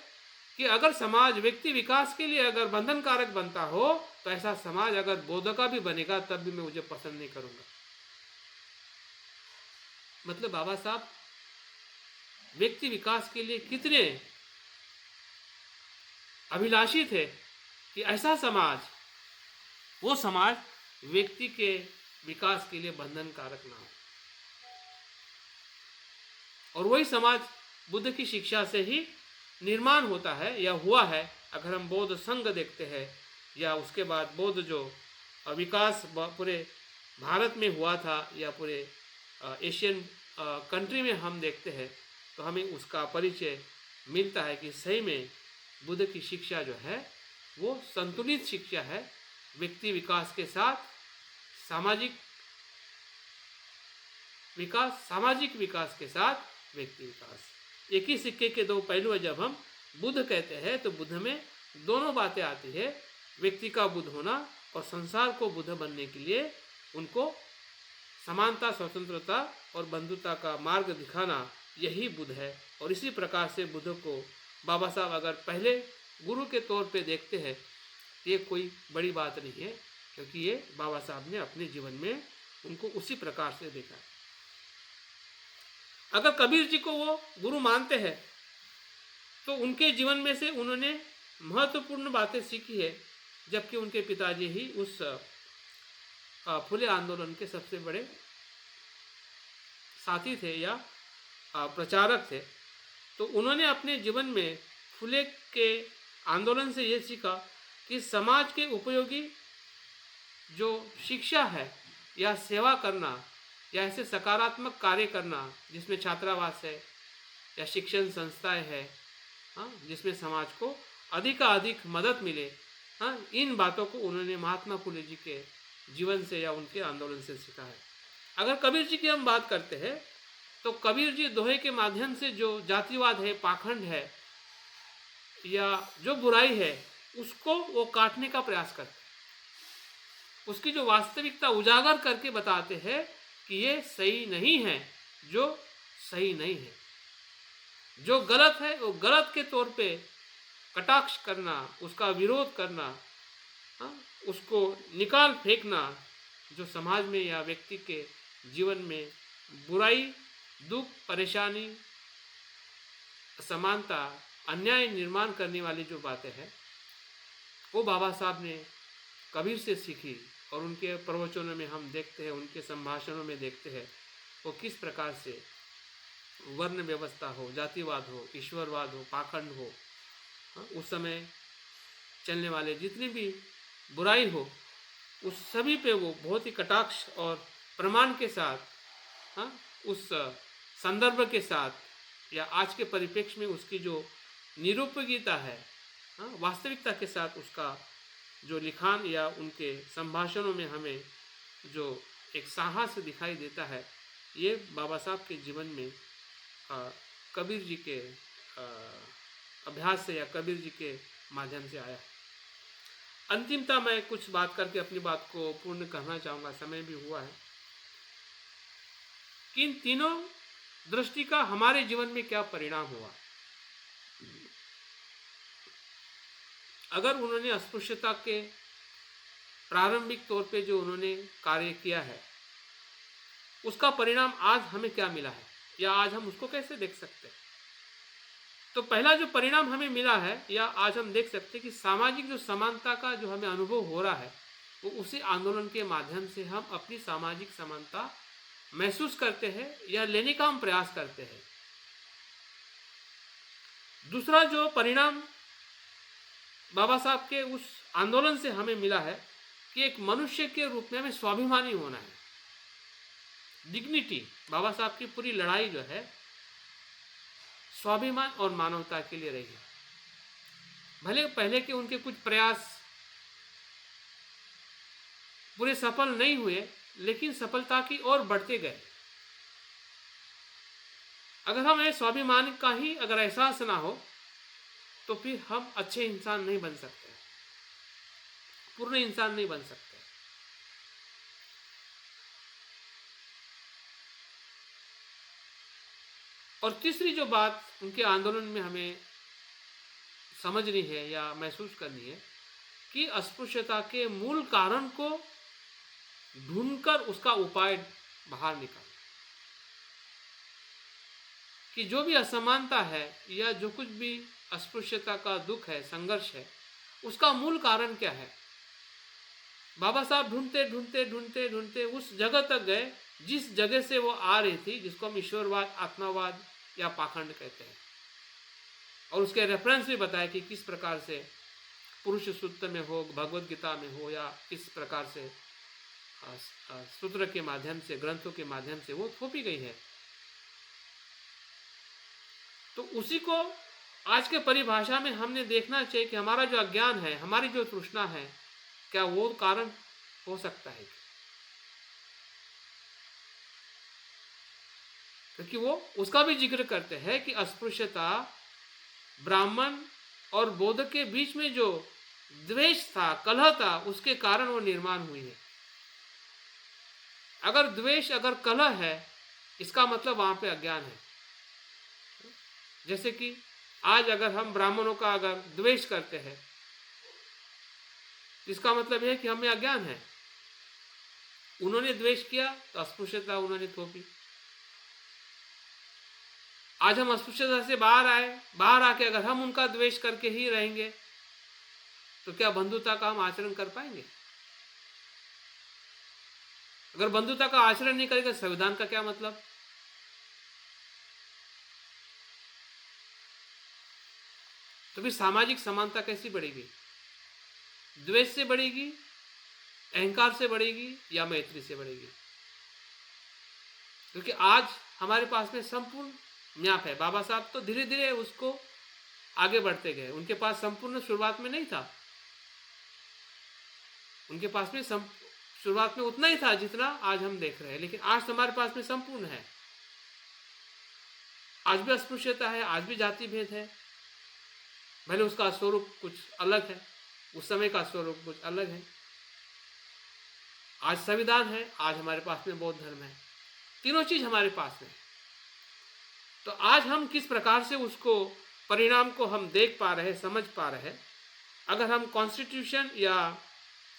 A: कि अगर समाज व्यक्ति विकास के लिए अगर बंधनकारक बनता हो तो ऐसा समाज अगर बौद्ध का भी बनेगा तब भी मैं मुझे पसंद नहीं करूंगा। मतलब बाबा साहब व्यक्ति विकास के लिए कितने अभिलाषी थे कि ऐसा समाज, वो समाज व्यक्ति के विकास के लिए बंधनकारक ना हो। और वही समाज बुद्ध की शिक्षा से ही निर्माण होता है या हुआ है। अगर हम बौद्ध संघ देखते हैं या उसके बाद बौद्ध जो विकास पूरे भारत में हुआ था या पूरे एशियन कंट्री में हम देखते हैं, तो हमें उसका परिचय मिलता है कि सही में बुद्ध की शिक्षा जो है वो संतुलित शिक्षा है, व्यक्ति विकास के साथ सामाजिक विकास के साथ व्यक्ति विकास। एक ही सिक्के के 2 पहलू है। जब हम बुद्ध कहते हैं तो बुद्ध में दोनों बातें आती है, व्यक्ति का बुद्ध होना और संसार को बुद्ध बनने के लिए उनको समानता, स्वतंत्रता और बंधुता का मार्ग दिखाना, यही बुद्ध है। और इसी प्रकार से बुद्ध को बाबा साहब अगर पहले गुरु के तौर पे देखते हैं, ये कोई बड़ी बात नहीं है, क्योंकि ये बाबा साहब ने अपने जीवन में उनको उसी प्रकार से देखा। अगर कबीर जी को वो गुरु मानते हैं तो उनके जीवन में से उन्होंने महत्वपूर्ण बातें सीखी है, जबकि उनके पिताजी ही उस फुले आंदोलन के सबसे बड़े साथी थे या प्रचारक थे। तो उन्होंने अपने जीवन में फुले के आंदोलन से ये सीखा कि समाज के उपयोगी जो शिक्षा है या सेवा करना या ऐसे सकारात्मक कार्य करना जिसमें छात्रावास है या शिक्षण संस्थाएं हैं, जिसमें समाज को अधिकाधिक मदद मिले, हाँ, इन बातों को उन्होंने महात्मा फुले जी के जीवन से या उनके आंदोलन से सीखा है। अगर कबीर जी की हम बात करते हैं तो कबीर जी दोहे के माध्यम से जो जातिवाद है, पाखंड है या जो बुराई है, उसको वो काटने का प्रयास करते हैं। उसकी जो वास्तविकता उजागर करके बताते हैं कि ये सही नहीं है, जो सही नहीं है, जो गलत है वो गलत के तौर पे कटाक्ष करना, उसका विरोध करना, हाँ, उसको निकाल फेंकना, जो समाज में या व्यक्ति के जीवन में बुराई, दुख, परेशानी, असमानता, अन्याय निर्माण करने वाली जो बातें हैं, वो बाबा साहब ने कबीर से सीखी। और उनके प्रवचनों में हम देखते हैं, उनके संभाषणों में देखते हैं वो किस प्रकार से वर्ण व्यवस्था हो, जातिवाद हो, ईश्वरवाद हो, पाखंड हो, हाँ, उस समय चलने वाले जितनी भी बुराई हो, उस सभी पे वो बहुत ही कटाक्ष और प्रमाण के साथ, हाँ, उस संदर्भ के साथ या आज के परिप्रेक्ष्य में उसकी जो निरूपयोगिता है, हाँ, वास्तविकता के साथ उसका जो लिखान या उनके संभाषणों में हमें जो एक साहस दिखाई देता है, ये बाबा साहब के जीवन में कबीर जी के अभ्यास से या कबीर जी के माध्यम से आया है। अंतिमता मैं कुछ बात करके अपनी बात को पूर्ण करना चाहूँगा, समय भी हुआ है, कि इन तीनों दृष्टि का हमारे जीवन में क्या परिणाम हुआ। अगर उन्होंने अस्पृश्यता के प्रारंभिक तौर पे जो उन्होंने कार्य किया है, उसका परिणाम आज हमें क्या मिला है या आज हम उसको कैसे देख सकते हैं। तो पहला जो परिणाम हमें मिला है या आज हम देख सकते हैं कि सामाजिक जो समानता का जो हमें अनुभव हो रहा है, वो उसी आंदोलन के माध्यम से हम अपनी सामाजिक समानता महसूस करते हैं या लेने का हम प्रयास करते हैं। दूसरा जो परिणाम बाबा साहब के उस आंदोलन से हमें मिला है कि एक मनुष्य के रूप में हमें स्वाभिमानी होना है। डिग्निटी, बाबा साहब की पूरी लड़ाई जो है स्वाभिमान और मानवता के लिए रही है। भले पहले के उनके कुछ प्रयास पूरे सफल नहीं हुए, लेकिन सफलता की ओर बढ़ते गए। अगर हमें स्वाभिमान का ही अगर एहसास ना हो तो फिर हम अच्छे इंसान नहीं बन सकते, पूर्ण इंसान नहीं बन सकते। और तीसरी जो बात उनके आंदोलन में हमें समझनी है या महसूस करनी है कि अस्पृश्यता के मूल कारण को ढूंढकर उसका उपाय बाहर निकालना। कि जो भी असमानता है या जो कुछ भी अस्पृश्यता का दुख है, संघर्ष है, उसका मूल कारण क्या है। बाबा साहब ढूंढते ढूंढते ढूंढते ढूंढते उस जगह तक गए जिस जगह से वो आ रही थी, जिसको हम ईश्वरवाद, आत्मावाद या पाखंड कहते हैं। और उसके रेफरेंस भी बताया कि किस प्रकार से पुरुष सूत्र में हो, भगवत गीता में हो, या किस प्रकार से सूत्र के माध्यम से, ग्रंथों के माध्यम से वो थोपी गई है। तो उसी को आज के परिभाषा में हमने देखना चाहिए कि हमारा जो अज्ञान है, हमारी जो तृष्णा है, क्या वो कारण हो सकता है। क्योंकि वो उसका भी जिक्र करते हैं कि अस्पृश्यता ब्राह्मण और बौद्ध के बीच में जो द्वेष था, कलह था, उसके कारण वो निर्माण हुई है। अगर द्वेष, अगर कलह है, इसका मतलब वहां पे अज्ञान है। जैसे कि आज अगर हम ब्राह्मणों का अगर द्वेष करते हैं, इसका मतलब यह कि हमें अज्ञान है। उन्होंने द्वेष किया तो अस्पृश्यता उन्होंने थोपी। आज हम अस्पृश्यता से बाहर आए, बाहर आके अगर हम उनका द्वेष करके ही रहेंगे तो क्या बंधुता का हम आचरण कर पाएंगे। अगर बंधुता का आचरण नहीं करेंगे, संविधान का क्या मतलब। तो फिर सामाजिक समानता कैसी बढ़ेगी। द्वेष से बढ़ेगी, अहंकार से बढ़ेगी या मैत्री से बढ़ेगी। क्योंकि आज हमारे पास में संपूर्ण मैप है। बाबा साहब तो धीरे धीरे उसको आगे बढ़ते गए, उनके पास संपूर्ण शुरुआत में नहीं था। उनके पास में शुरुआत में उतना ही था जितना आज हम देख रहे हैं, लेकिन आज हमारे पास में संपूर्ण है। आज भी अस्पृश्यता है, आज भी जाति भेद है, भले उसका स्वरूप कुछ अलग है, उस समय का स्वरूप कुछ अलग है। आज संविधान है, आज हमारे पास में बौद्ध धर्म है, तीनों चीज हमारे पास में। तो आज हम किस प्रकार से उसको परिणाम को हम देख पा रहे, समझ पा रहे, अगर हम कॉन्स्टिट्यूशन या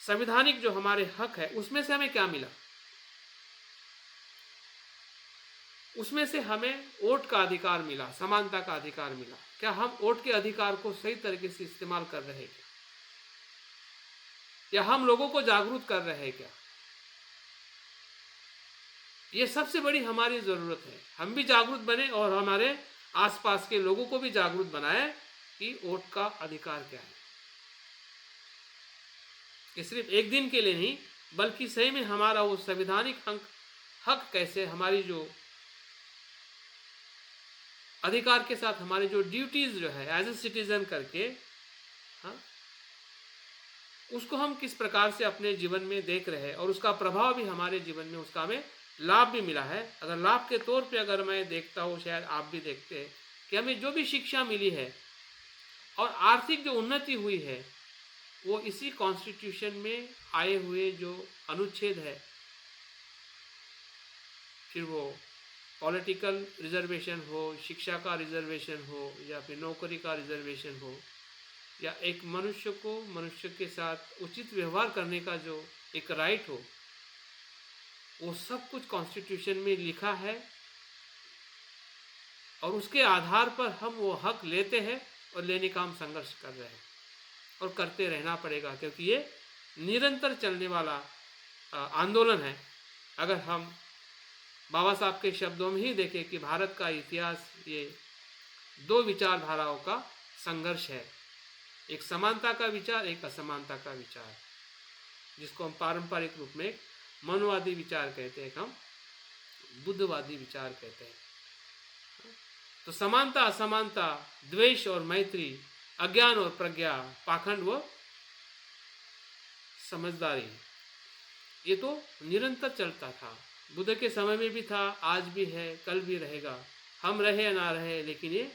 A: संवैधानिक जो हमारे हक है उसमें से हमें क्या मिला, उसमें से हमें वोट का अधिकार मिला, समानता का अधिकार मिला। क्या हम वोट के अधिकार को सही तरीके से इस्तेमाल कर रहे हैं क्या, या हम लोगों को जागरूक कर रहे हैं क्या? ये सबसे बड़ी हमारी जरूरत है। हम भी जागरूक बने और हमारे आसपास के लोगों को भी जागरूक बनाए कि वोट का अधिकार क्या है। कि सिर्फ एक दिन के लिए नहीं, बल्कि सही में हमारा वो संवैधानिक हक कैसे, हमारी जो अधिकार के साथ हमारी जो ड्यूटीज जो है एज ए सिटीजन करके, हाँ, उसको हम किस प्रकार से अपने जीवन में देख रहे हैं और उसका प्रभाव भी हमारे जीवन में, उसका हमें लाभ भी मिला है। अगर लाभ के तौर पे अगर मैं देखता हूँ, शायद आप भी देखते हैं कि हमें जो भी शिक्षा मिली है और आर्थिक जो उन्नति हुई है वो इसी कॉन्स्टिट्यूशन में आए हुए जो अनुच्छेद है, फिर वो पॉलिटिकल रिजर्वेशन हो, शिक्षा का रिजर्वेशन हो, या फिर नौकरी का रिजर्वेशन हो, या एक मनुष्य को मनुष्य के साथ उचित व्यवहार करने का जो एक राइट हो, वो सब कुछ कॉन्स्टिट्यूशन में लिखा है। और उसके आधार पर हम वो हक लेते हैं और लेने का हम संघर्ष कर रहे हैं और करते रहना पड़ेगा, क्योंकि ये निरंतर चलने वाला आंदोलन है। अगर हम बाबा साहब के शब्दों में ही देखें कि भारत का इतिहास ये दो विचारधाराओं का संघर्ष है, एक समानता का विचार, एक असमानता का विचार, जिसको हम पारंपरिक रूप में मनवादी विचार कहते हैं, हम बुद्धवादी विचार कहते हैं। तो समानता असमानता, द्वेष और मैत्री, अज्ञान और प्रज्ञा, पाखंड व समझदारी, ये तो निरंतर चलता था। बुद्ध के समय में भी था, आज भी है, कल भी रहेगा, हम रहे या ना रहे, लेकिन ये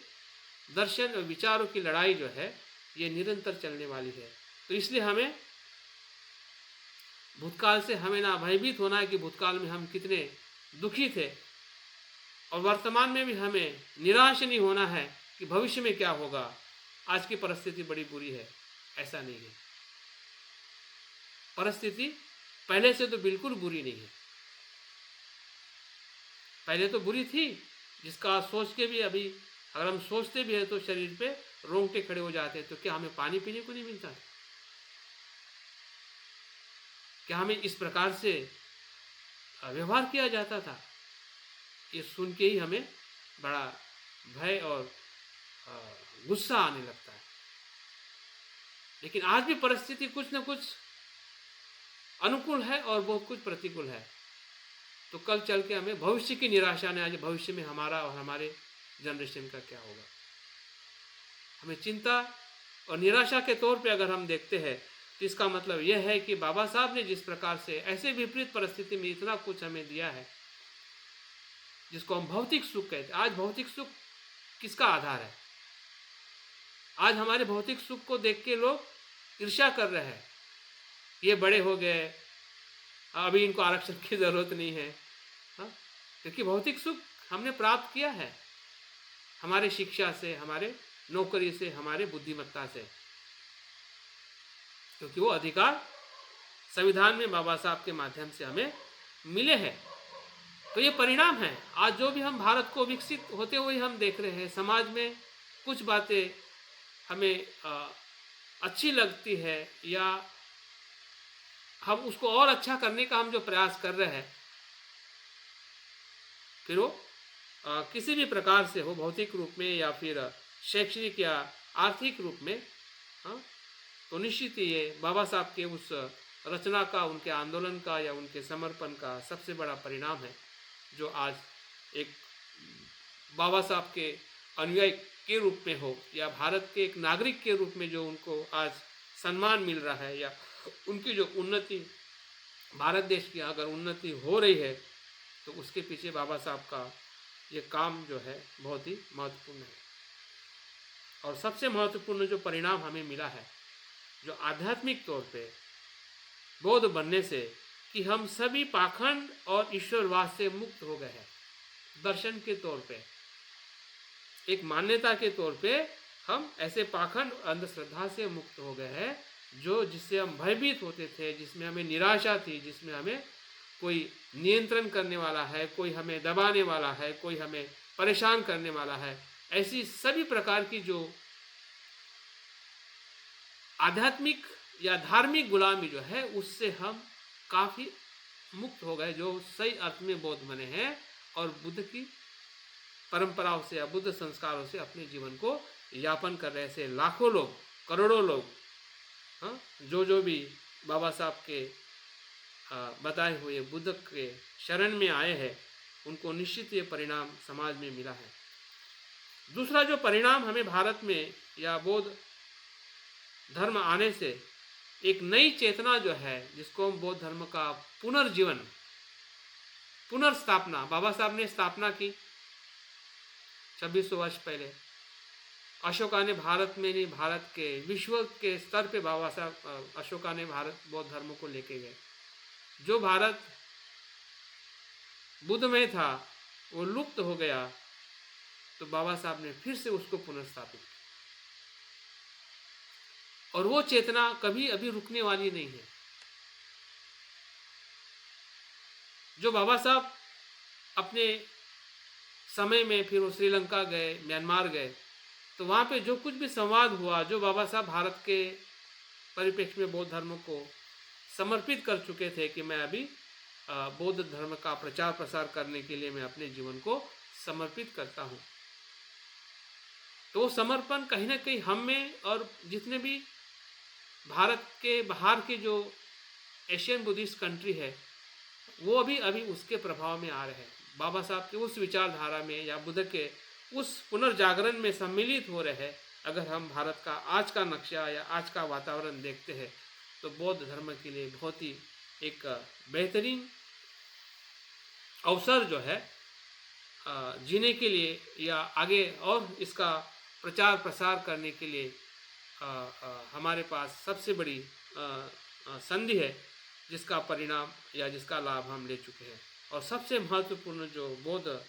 A: दर्शन और विचारों की लड़ाई जो है ये निरंतर चलने वाली है। तो इसलिए हमें भूतकाल से हमें ना भयभीत होना है कि भूतकाल में हम कितने दुखी थे, और वर्तमान में भी हमें निराश नहीं होना है कि भविष्य में क्या होगा, आज की परिस्थिति बड़ी बुरी है, ऐसा नहीं है। परिस्थिति पहले से तो बिल्कुल बुरी नहीं है, पहले तो बुरी थी, जिसका सोच के भी अभी अगर हम सोचते भी हैं तो शरीर पे रोंगटे खड़े हो जाते हैं। तो क्या हमें पानी पीने को नहीं मिलता? क्या हमें इस प्रकार से व्यवहार किया जाता था? ये सुन के ही हमें बड़ा भय और गुस्सा आने लगता है। लेकिन आज भी परिस्थिति कुछ न कुछ अनुकूल है और बहुत कुछ प्रतिकूल है। तो कल चल के हमें भविष्य की निराशा ने, आज भविष्य में हमारा और हमारे जनरेशन का क्या होगा, हमें चिंता और निराशा के तौर पे अगर हम देखते हैं तो इसका मतलब यह है कि बाबा साहब ने जिस प्रकार से ऐसे विपरीत परिस्थिति में इतना कुछ हमें दिया है, जिसको हम भौतिक सुख कहते हैं। आज भौतिक सुख किसका आधार है? आज हमारे भौतिक सुख को देख के लोग ईर्ष्या कर रहे हैं, ये बड़े हो गए, अभी इनको आरक्षण की जरूरत नहीं है। हाँ, क्योंकि भौतिक सुख हमने प्राप्त किया है हमारे शिक्षा से, हमारे नौकरी से, हमारे बुद्धिमत्ता से, क्योंकि वो अधिकार संविधान में बाबा साहब के माध्यम से हमें मिले हैं। तो ये परिणाम है। आज जो भी हम भारत को विकसित होते हुए हम देख रहे हैं, समाज में कुछ बातें हमें अच्छी लगती है या हम उसको और अच्छा करने का हम जो प्रयास कर रहे हैं, फिर वो किसी भी प्रकार से हो, भौतिक रूप में या फिर शैक्षणिक या आर्थिक रूप में, हाँ, तो निश्चित ही ये बाबा साहब के उस रचना का, उनके आंदोलन का या उनके समर्पण का सबसे बड़ा परिणाम है, जो आज एक बाबा साहब के अनुयायी के रूप में हो या भारत के एक नागरिक के रूप में जो उनको आज सम्मान मिल रहा है या उनकी जो उन्नति, भारत देश की अगर उन्नति हो रही है तो उसके पीछे बाबा साहब का ये काम जो है बहुत ही महत्वपूर्ण है। और सबसे महत्वपूर्ण जो परिणाम हमें मिला है, जो आध्यात्मिक तौर पे बौद्ध बनने से, कि हम सभी पाखंड और ईश्वरवाद से मुक्त हो गए हैं। दर्शन के तौर पे, एक मान्यता के तौर पे हम ऐसे पाखंड अंधश्रद्धा से मुक्त हो गए हैं जो जिससे हम भयभीत होते थे, जिसमें हमें निराशा थी, जिसमें हमें कोई नियंत्रण करने वाला है, कोई हमें दबाने वाला है, कोई हमें परेशान करने वाला है। ऐसी सभी प्रकार की जो आध्यात्मिक या धार्मिक गुलामी जो है उससे हम काफ़ी मुक्त हो गए, जो सही अर्थ में बौद्ध बने हैं और बुद्ध की परंपराओं से या बुद्ध संस्कारों से अपने जीवन को यापन कर रहे ऐसे लाखों लोग, करोड़ों लोग, हाँ, जो भी बाबा साहब के बताए हुए बुद्ध के शरण में आए हैं, उनको निश्चित ये परिणाम समाज में मिला है। दूसरा जो परिणाम हमें भारत में या बौद्ध धर्म आने से एक नई चेतना जो है, जिसको हम बौद्ध धर्म का पुनर्जीवन, पुनर्स्थापना, बाबा साहब ने स्थापना की 2600 वर्ष पहले। अशोका ने भारत में नहीं, भारत के विश्व के स्तर पे बाबा साहब अशोका ने भारत बौद्ध धर्म को लेके गए। जो भारत बुद्ध में था वो लुप्त हो गया, तो बाबा साहब ने फिर से उसको पुनर्स्थापित किया। और वो चेतना कभी अभी रुकने वाली नहीं है। जो बाबा साहब अपने समय में फिर वो श्रीलंका गए, म्यांमार गए, तो वहाँ पे जो कुछ भी संवाद हुआ, जो बाबा साहब भारत के परिप्रेक्ष्य में बौद्ध धर्म को समर्पित कर चुके थे कि मैं अभी बौद्ध धर्म का प्रचार प्रसार करने के लिए मैं अपने जीवन को समर्पित करता हूँ, तो समर्पण कहीं ना कहीं हम में और जितने भी भारत के बाहर के जो एशियन बुद्धिस्ट कंट्री है वो अभी उसके प्रभाव में आ रहे हैं। बाबा साहब के उस विचारधारा में या बुद्ध के उस पुनर्जागरण में सम्मिलित हो रहे हैं। अगर हम भारत का आज का नक्शा या आज का वातावरण देखते हैं तो बौद्ध धर्म के लिए बहुत ही एक बेहतरीन अवसर जो है जीने के लिए या आगे और इसका प्रचार प्रसार करने के लिए हमारे पास सबसे बड़ी संधि है, जिसका परिणाम या जिसका लाभ हम ले चुके हैं। और सबसे महत्वपूर्ण जो बौद्ध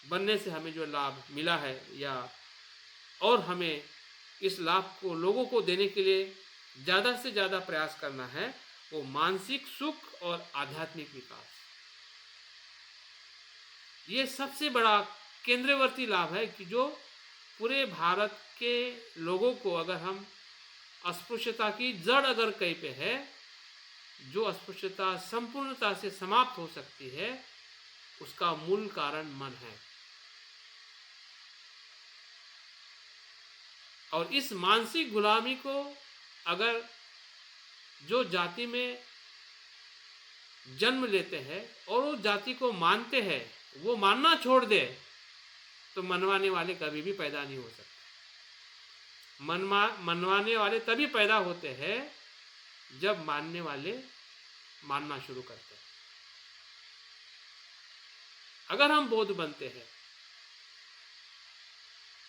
A: बनने से हमें जो लाभ मिला है या और हमें इस लाभ को लोगों को देने के लिए ज़्यादा से ज़्यादा प्रयास करना है, वो मानसिक सुख और आध्यात्मिक विकास। ये सबसे बड़ा केंद्रवर्ती लाभ है कि जो पूरे भारत के लोगों को, अगर हम अस्पृश्यता की जड़ अगर कहीं पे है, जो अस्पृश्यता संपूर्णता से समाप्त हो सकती है, उसका मूल कारण मन है। और इस मानसिक गुलामी को अगर जो जाति में जन्म लेते हैं और उस जाति को मानते हैं, वो मानना छोड़ दे तो मनवाने वाले कभी भी पैदा नहीं हो सकते। मनवाने वाले तभी पैदा होते हैं जब मानने वाले मानना शुरू करते हैं। अगर हम बौद्ध बनते हैं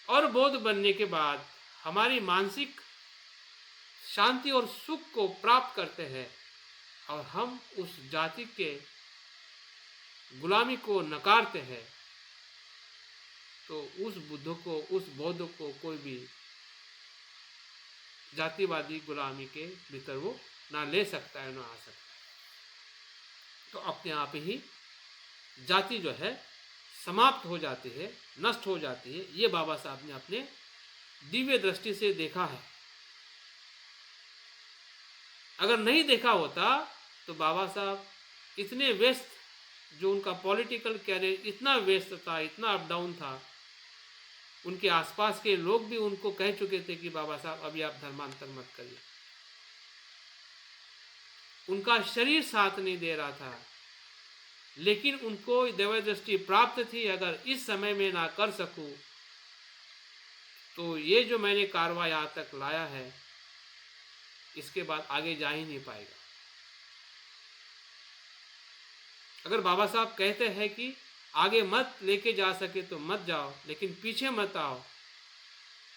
A: और बौद्ध बनने के बाद हमारी मानसिक शांति और सुख को प्राप्त करते हैं और हम उस जाति के गुलामी को नकारते हैं, तो उस बुद्ध को, उस बौद्ध को कोई भी जातिवादी गुलामी के भीतर वो ना ले सकता है, ना आ सकता है। तो अपने आप ही जाति जो है समाप्त हो जाती है, नष्ट हो जाती है। ये बाबा साहब ने अपने दिव्य दृष्टि से देखा है। अगर नहीं देखा होता तो बाबा साहब इतने व्यस्त, जो उनका पॉलिटिकल कैरियर इतना व्यस्त था, इतना अप डाउन था, उनके आसपास के लोग भी उनको कह चुके थे कि बाबा साहब अभी आप धर्मांतर मत करिए। उनका शरीर साथ नहीं दे रहा था, लेकिन उनको दिव्य दृष्टि प्राप्त थी, अगर इस समय में ना कर सकूं तो ये जो मैंने कारवा यहाँ तक लाया है, इसके बाद आगे जा ही नहीं पाएगा। अगर बाबा साहब कहते हैं कि आगे मत लेके जा सके तो मत जाओ, लेकिन पीछे मत आओ,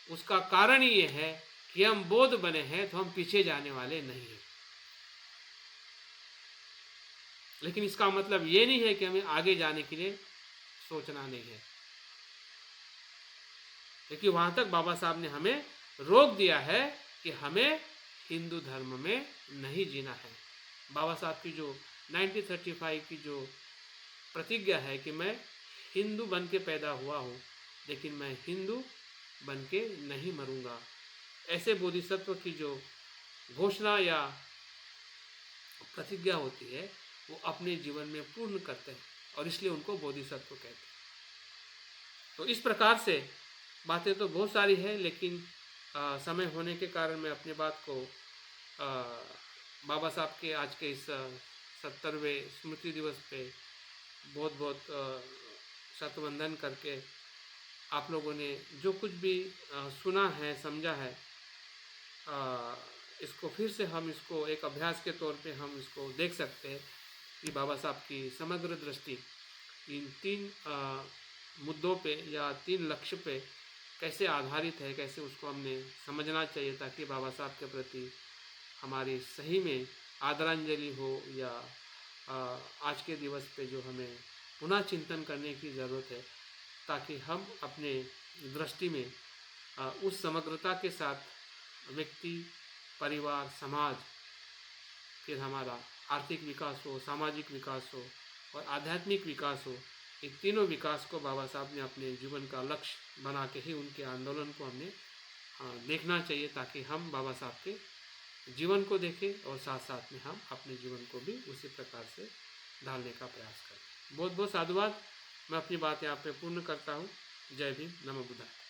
A: उसका कारण ये है कि हम बोध बने हैं तो हम पीछे जाने वाले नहीं हैं। लेकिन इसका मतलब ये नहीं है कि हमें आगे जाने के लिए सोचना नहीं है, क्योंकि वहां तक बाबा साहब ने हमें रोक दिया है कि हमें हिंदू धर्म में नहीं जीना है। बाबा साहब की जो 1935 की जो प्रतिज्ञा है कि मैं हिंदू बन के पैदा हुआ हूँ, लेकिन मैं हिंदू बन के नहीं मरूंगा, ऐसे बोधिसत्व की जो घोषणा या प्रतिज्ञा होती है वो अपने जीवन में पूर्ण करते हैं, और इसलिए उनको बोधिसत्व कहते हैं। तो इस प्रकार से बातें तो बहुत सारी है, लेकिन समय होने के कारण मैं अपनी बात को बाबा साहब के आज के इस 70वें स्मृति दिवस पे बहुत बहुत शतवंदन करके आप लोगों ने जो कुछ भी सुना है, समझा है, इसको फिर से हम इसको एक अभ्यास के तौर पे हम इसको देख सकते हैं कि बाबा साहब की समग्र दृष्टि इन 3 मुद्दों पे या 3 लक्ष्य पे कैसे आधारित है, कैसे उसको हमने समझना चाहिए, ताकि बाबा साहब के प्रति हमारी सही में आदरांजलि हो, या आज के दिवस पे जो हमें पुनः चिंतन करने की ज़रूरत है, ताकि हम अपने दृष्टि में उस समग्रता के साथ व्यक्ति, परिवार, समाज, फिर हमारा आर्थिक विकास हो, सामाजिक विकास हो और आध्यात्मिक विकास हो, इन तीनों विकास को बाबा साहब ने अपने जीवन का लक्ष्य बना के ही उनके आंदोलन को हमने देखना चाहिए, ताकि हम बाबा साहब के जीवन को देखें और साथ साथ में हम अपने जीवन को भी उसी प्रकार से ढालने का प्रयास करें। बहुत बहुत साधुवाद। मैं अपनी बात यहाँ पे पूर्ण करता हूँ। जय भीम, नमो बुद्धाय।